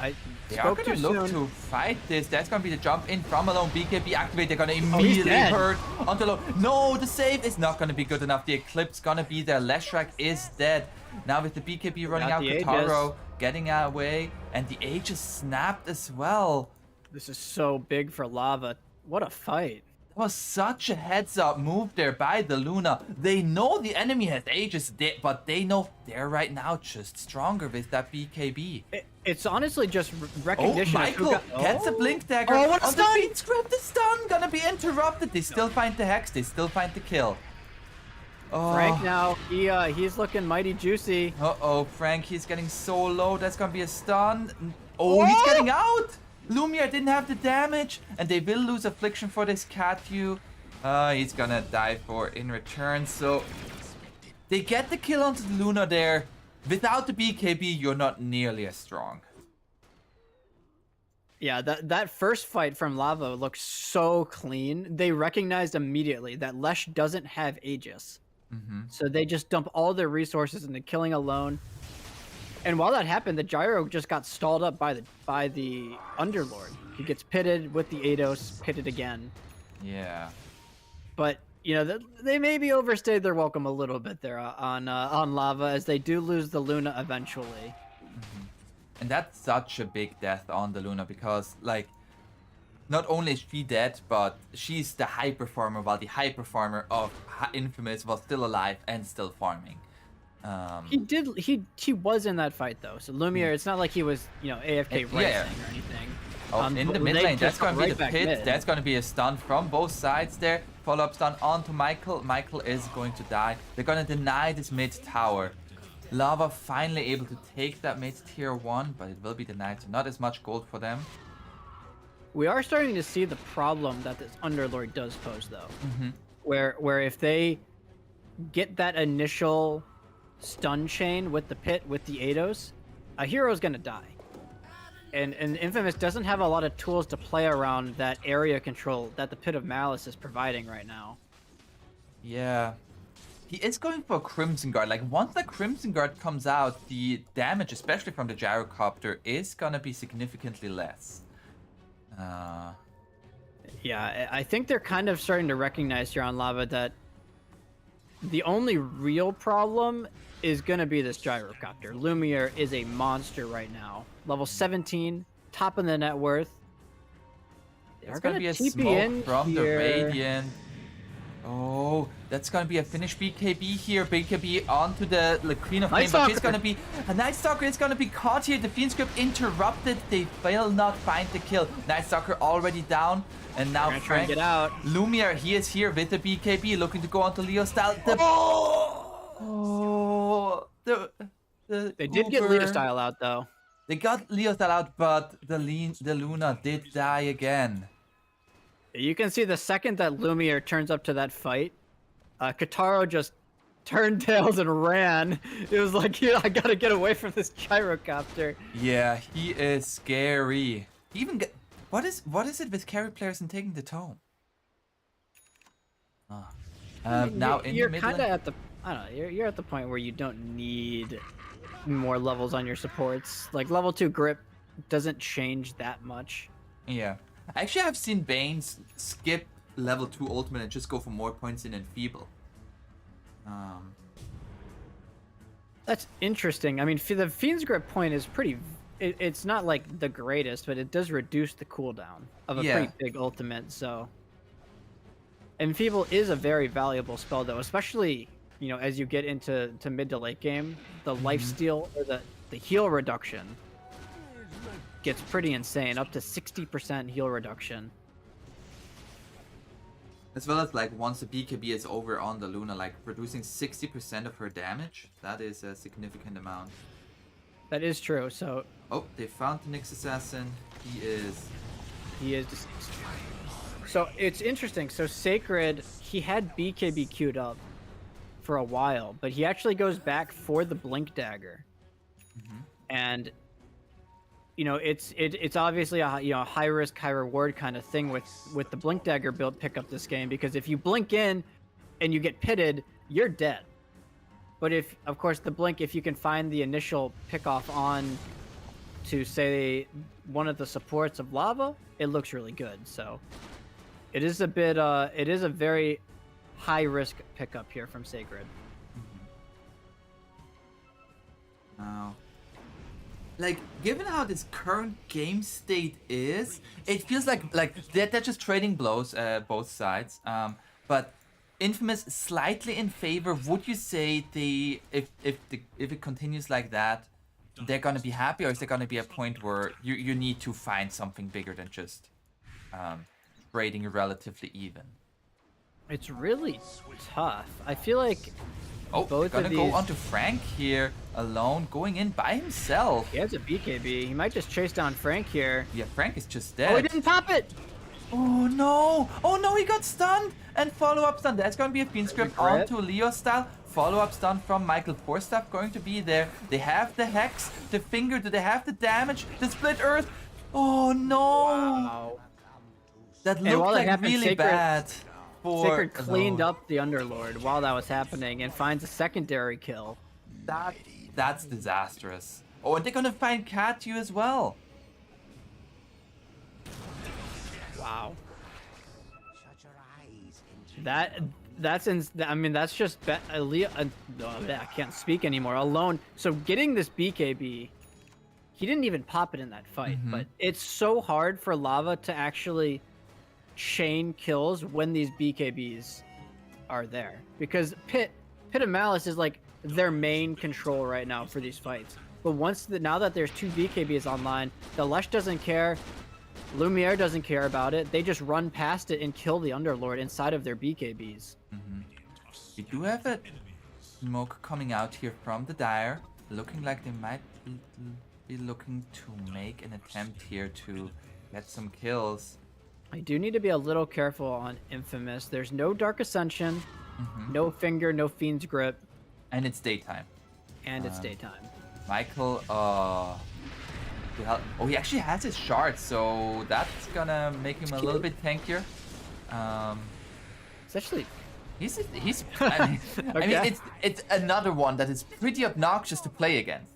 They are spoke gonna too look soon. to fight this. That's gonna be the jump in from alone. BKB activate. They're gonna immediately hurt onto low. No, the save is not gonna be good enough. The Eclipse gonna be there. Leshrac is dead. Now with the BKB running out, Kotaro getting away, and the Aegis snapped as well. This is so big for Lava. What a fight. That was such a heads-up move there by the Luna. They know the enemy has Aegis, but they know they're right now just stronger with that BKB. It's honestly just recognition. Michael gets a Blink Dagger. Oh, what a on stun! the script, the stun gonna be interrupted. They still find the Hex. They still find the kill. Oh. Frank now, he's looking mighty juicy. Uh-oh, Frank, he's getting so low. That's gonna be a stun. Oh, he's getting out. Lumia didn't have the damage, and they will lose Affliction for this Katyu. He's gonna die for in return, so they get the kill onto the Luna there. Without the BKB, you're not nearly as strong. Yeah, that first fight from Lava looked so clean. They recognized immediately that Lesh doesn't have Aegis. So they just dump all their resources into killing alone. And while that happened, the Gyro just got stalled up by the Underlord. He gets pitted with the Ados, pitted again. Yeah. But you know, they maybe overstayed their welcome a little bit there on Lava, as they do lose the Luna eventually. And that's such a big death on the Luna, because like not only is she dead, but she's the high performer, while the high performer of Infamous was still alive and still farming. He was in that fight though. So Lumiere, it's not like he was, you know, AFK racing or anything. Oh, in the mid lane, that's gonna be the pit. That's gonna be a stun from both sides there. Follow-up stun onto Michael. Michael is going to die. They're gonna deny this mid tower. Lava finally able to take that mid tier 1, but it will be denied, so not as much gold for them. We are starting to see the problem that this Underlord does pose, though. Where if they get that initial stun chain with the pit, with the Eidos, a hero's gonna die. And Infamous doesn't have a lot of tools to play around that area control that the Pit of Malice is providing right now. Yeah. He is going for Crimson Guard. Like, once the Crimson Guard comes out, the damage, especially from the Gyrocopter, is gonna be significantly less. Yeah, I think they're kind of starting to recognize here on Lava that the only real problem is going to be this Gyrocopter. Lumiere is a monster right now. Level 17, top of the net worth. It's going to be a smoke from the Radiant. Oh, that's going to be a finished BKB here. BKB onto the Queen of Flame, but she's going to be... A Night Stalker is going to be caught here. The Fiend Script interrupted. They will not find the kill. Night Stalker already down. And now Frank, try and get out. Lumiere, he is here with the BKB, looking to go onto Leo style. They did get Leo style out, though. They got Leo style out, but the Luna did die again. You can see the second that Lumiere turns up to that fight, Kataro just turned tails and ran. It was like, yeah, I gotta get away from this Gyrocopter. Yeah, he is scary. He even get... What is it with carry players and taking the tome? Now in you're the middle, kind of at the, I don't know, you're at the point where you don't need more levels on your supports. Like level 2 grip doesn't change that much. Yeah, actually I've seen Banes skip level 2 ultimate and just go for more points in Enfeeble. That's interesting. I mean, the Fiend's grip point is pretty. It's not like the greatest, but it does reduce the cooldown of a pretty big ultimate. So, Enfeeble is a very valuable spell, though, especially as you get into mid to late game. The lifesteal or the heal reduction gets pretty insane, up to 60% heal reduction. As well as like once the BKB is over on the Luna, like reducing 60% of her damage. That is a significant amount. That is true. So. Oh, they found the Nyx Assassin. He is deceased. So it's interesting. So Sacred, he had BKB queued up for a while, but he actually goes back for the Blink Dagger, and it's obviously a high risk, high reward kind of thing with the Blink Dagger build pickup this game, because if you blink in and you get pitted, you're dead. But if, of course, the blink, if you can find the initial pick-off on to, say, one of the supports of Lava, it looks really good. So it is a bit, it is a very high-risk pickup here from Sacred. Now, like, given how this current game state is, it feels like they're just trading blows, both sides. But Infamous slightly in favor. Would you say if it continues like that, they're gonna be happy, or is there gonna be a point where you need to find something bigger than just trading relatively even? It's really tough. I feel like both gonna go onto Frank here alone, going in by himself. He has a BKB. He might just chase down Frank here. Yeah, Frank is just dead. Oh, he didn't pop it. Oh no! Oh no, he got stunned! And follow-up stun. That's going to be a Fiend Script onto Leo style. Follow-up stun from Michael Forstaff going to be there. They have the Hex, the Finger. Do they have the damage? The Split Earth. Oh no! Wow. That looked like really bad. Sacred cleaned up the Underlord while that was happening and finds a secondary kill. That's disastrous. Oh, and they're going to find Katyu as well. Wow. I mean, that's just I can't speak anymore. Alone. So getting this BKB, he didn't even pop it in that fight, but it's so hard for Lava to actually chain kills when these BKBs are there, because Pit of Malice is like their main control right now for these fights. But now that there's 2 BKBs online, the Lesh doesn't care. Lumiere doesn't care about it. They just run past it and kill the Underlord inside of their BKBs. We do have it. Smoke coming out here from the Dire. Looking like they might be looking to make an attempt here to get some kills. I do need to be a little careful on Infamous. There's no Dark Ascension, no Finger, no Fiend's Grip, And it's daytime. and it's daytime. Michael, oh, he actually has his shards, so that's gonna make him a little bit tankier. It's actually He's I mean, Okay. it's another one that is pretty obnoxious to play against.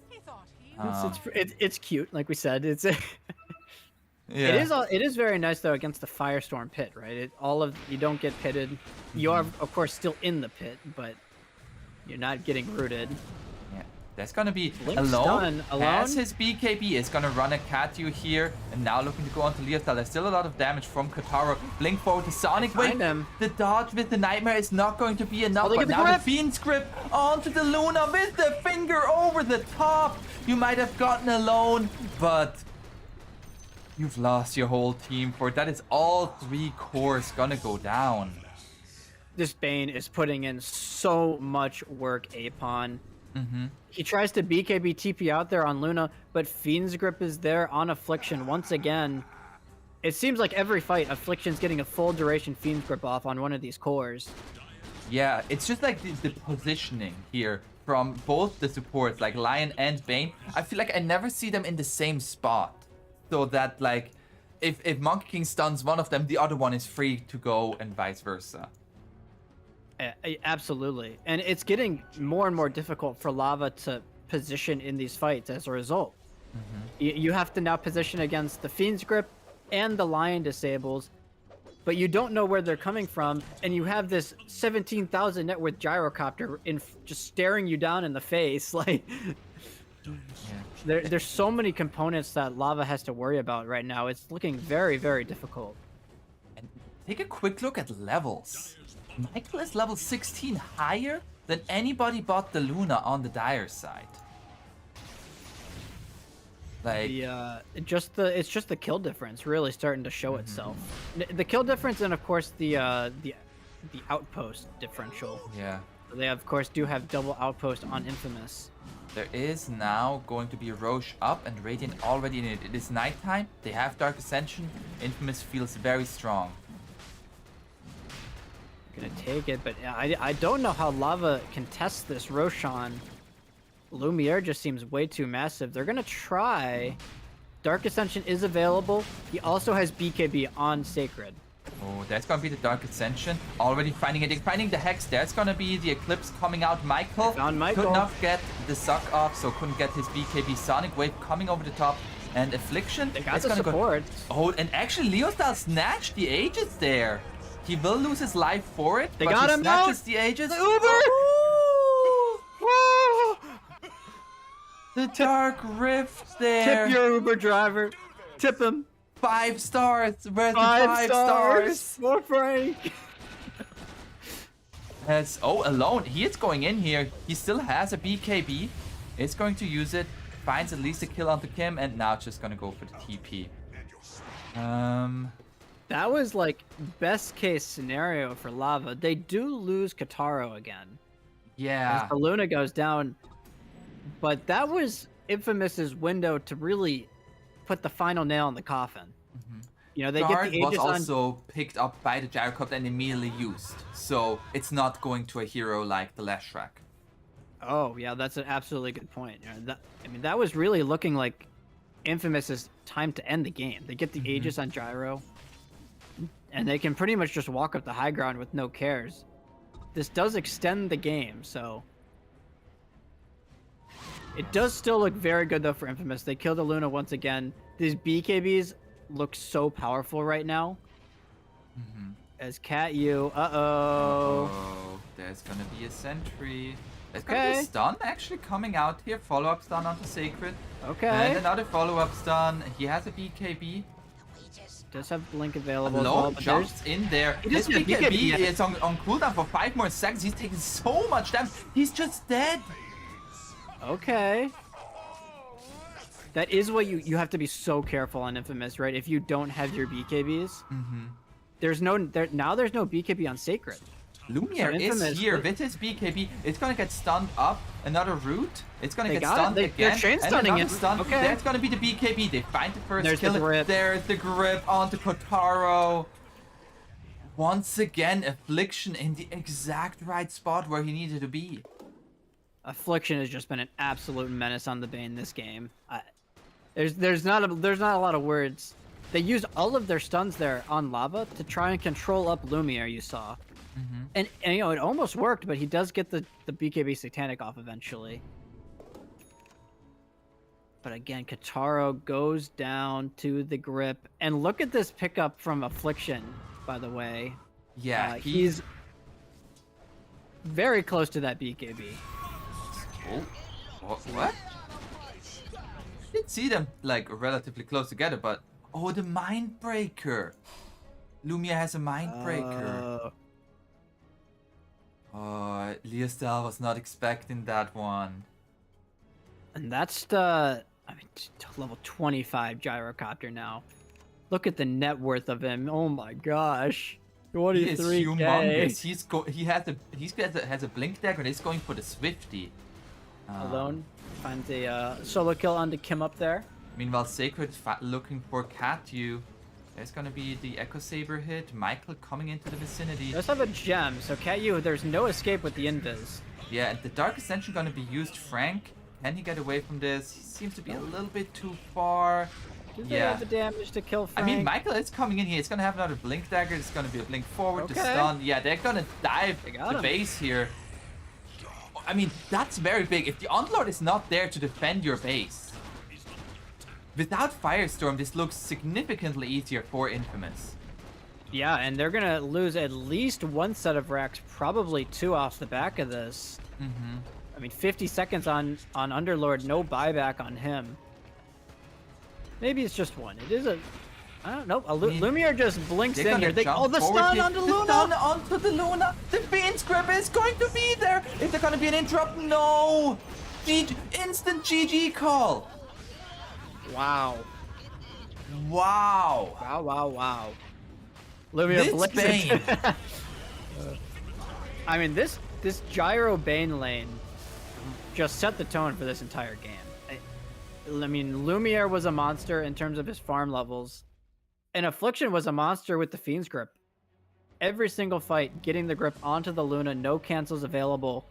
it's cute, like we said. It's Yeah. it is very nice though against the Firestorm pit, right? You don't get pitted. You are of course still in the pit, but you're not getting rooted. Yeah. That's gonna be Link's alone. done. Alone? Has his BKB, is gonna run a Katyu here, and now looking to go onto Leotal. There's still a lot of damage from Kataro. Blink forward to Sonic. Wait, Find him. the dodge with the Nightmare is not going to be enough. look But at the now the grip. Fiend's Grip onto the Luna with the finger over the top. You might have gotten alone, but you've lost your whole team for it. That is all 3 cores gonna go down. This Bane is putting in so much work, Apon. He tries to BKB TP out there on Luna, but Fiend's Grip is there on Affliction once again. It seems like every fight, Affliction's getting a full duration Fiend's Grip off on one of these cores. Yeah, it's just like the positioning here from both the supports, like Lion and Bane. I feel like I never see them in the same spot. So that, like, if Monkey King stuns one of them, the other one is free to go and vice versa. Absolutely. And it's getting more and more difficult for Lava to position in these fights as a result. You have to now position against the Fiend's Grip and the Lion disables, but you don't know where they're coming from, and you have this 17,000 net worth gyrocopter just staring you down in the face. Like, there's so many components that Lava has to worry about right now. It's looking very, very difficult. And take a quick look at levels. Michael is level 16 higher than anybody but the Luna on the Dire side. Like, It's just the kill difference really starting to show itself. The kill difference, and of course the outpost differential. yeah. They of course do have double outpost on Infamous. There is now going to be Roche up and Radiant already in it. It is nighttime. They have Dark Ascension. Infamous feels very strong. Gonna take it, but I don't know how Lava can test this Roshan. Lumiere just seems way too massive. They're gonna try. Dark Ascension is available. He also has BKB on Sacred. Oh, that's gonna be the Dark Ascension. Already finding it. Finding the Hex. There's gonna be the Eclipse coming out. Michael Found Michael. could not get the suck off, so couldn't get his BKB. Sonic Wave coming over the top. And Affliction. They got that's the gonna support. Oh, and actually Leostal snatched the Aegis there. He will lose his life for it, They but got he him snatches out. the Aegis. The Uber! Ooh! The Dark Rift there. Tip your Uber driver. Tip him. 5 stars. Where's the 5 stars? More Frank. Has alone. He is going in here. He still has a BKB. Is going to use it. Finds at least a kill onto Kim, and now just gonna go for the TP. That was like best case scenario for Lava. They do lose Kataro again. Yeah. As the Luna goes down. But that was Infamous's window to really put the final nail in the coffin. You know, they Guard get the was Aegis on. also picked up by the Gyrocopter and immediately used. So it's not going to a hero like the Leshrac. Oh, yeah, that's an absolutely good point. You know, that was really looking like Infamous's time to end the game. They get the Aegis on Gyro, and they can pretty much just walk up the high ground with no cares. This does extend the game, so... It does still look very good, though, for Infamous. They killed the Luna once again. These BKBs look so powerful right now. As Cat U, Oh, there's gonna be a sentry. There's gonna be a Okay. stun actually coming out here. Follow-up stun onto Sacred. Okay. And another follow-up stun. He has a BKB. Does have Blink available as Alone well, but jumps in there. He His doesn't have BKB BKB yet. is on cooldown for 5 more seconds. He's taking so much damage. He's just dead. Okay. That is what you have to be so careful on Infamous, right? If you don't have your BKBs, there's no BKB on Sacred. Lumiere is Infamous, here with his BKB. It's gonna get stunned up. Another root. It's gonna get stunned They're again. chain And stunning another him. stun. Okay. That's gonna be the BKB. They find the first There's the kill. grip. There's the grip onto Kotaro. Once again, Affliction in the exact right spot where he needed to be. Affliction has just been an absolute menace on the Bane this game. There's not a lot of words. They used all of their stuns there on Lava to try and control up Lumiere, you saw. And you know, it almost worked, but he does get the BKB Satanic off eventually. But again, Kotaro goes down to the grip. And look at this pickup from Affliction, by the way. Yeah, he's very close to that BKB. Oh, what? I did see them like relatively close together, but oh, the Mind Breaker. Lumiere has a Mind Breaker. Oh, Leostal was not expecting that one. And that's the, I mean, level 25 gyrocopter now. Look at the net worth of him. Oh my gosh. He 23K. is humongous. He has a blink dagger and he's going for the Swifty. Alone finds a solo kill onto Kim up there. Meanwhile, Sacred looking for Katyu. There's gonna be the Echo Saber hit. Michael coming into the vicinity. Does have a gem, so Katyu, there's no escape with the invis. Yeah, and the Dark Ascension gonna be used. Frank, can he get away from this? He seems to be a little bit too far. Do they have the damage to kill Frank? I mean, Michael is coming in here. He's gonna have another Blink Dagger. It's gonna be a Blink forward to Okay. stun. Yeah, they're gonna dive got the him. base here. I mean, that's very big. If the Onlord is not there to defend your base, without Firestorm, this looks significantly easier for Infamous. Yeah, and they're gonna lose at least one set of racks, probably two off the back of this. I mean, 50 seconds on Underlord, no buyback on him. Maybe it's just one. It is a, I don't know. Lumiere just blinks They're in here. gonna jump Oh, the forward stun here. onto The Luna! stun onto the Luna. The Fiend's Grip is going to be there. Is there gonna be an interrupt? No. Instant GG call. Wow. Wow. Wow, wow, wow. Lumiere This blinks Bane. I mean, this Gyro Bane lane just set the tone for this entire game. I mean, Lumiere was a monster in terms of his farm levels, and Affliction was a monster with the Fiend's Grip. Every single fight, getting the grip onto the Luna, no cancels available.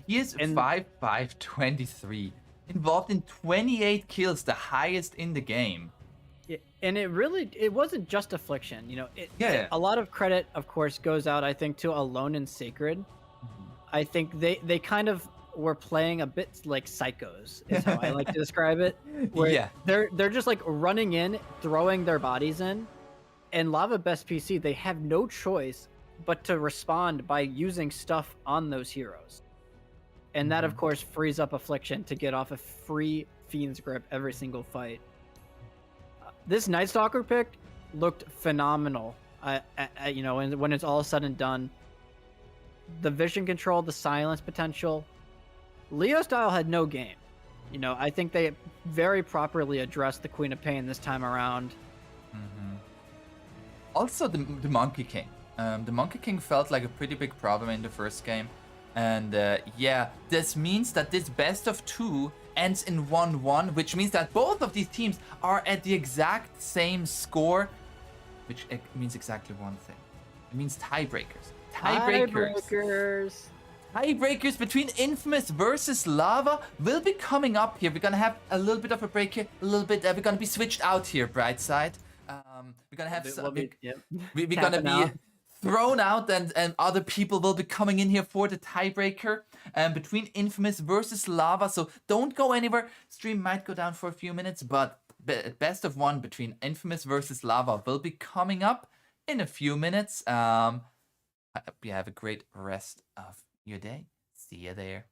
He is 5'5", 23, involved in 28 kills, the highest in the game. And it wasn't just Affliction, you know. Yeah. A lot of credit, of course, goes out, I think, to Alone and Sacred. I think they kind of were playing a bit like psychos, is how I like to describe it. Where Yeah. they're just like running in, throwing their bodies in, and Lava Best PC, they have no choice but to respond by using stuff on those heroes. And that, of course, frees up Affliction to get off a free Fiend's Grip every single fight. This Night Stalker pick looked phenomenal. You know, when it's all said and done, the vision control, the silence potential. Leo Style had no game. You know, I think they very properly addressed the Queen of Pain this time around. Also, the Monkey King. The Monkey King felt like a pretty big problem in the first game. And yeah, this means that this best of two ends in 1-1, which means that both of these teams are at the exact same score, which means exactly one thing. It means tiebreakers. Tiebreakers between Infamous versus Lava will be coming up here. We're gonna have a little bit of a break here, a little bit. We're gonna be switched out here, Brightside. We're gonna have we're gonna be thrown out, and other people will be coming in here for the tiebreaker between Infamous versus Lava. So don't go anywhere. Stream might go down for a few minutes, but best of one between Infamous versus Lava will be coming up in a few minutes. I hope you have a great rest of your day. See you there.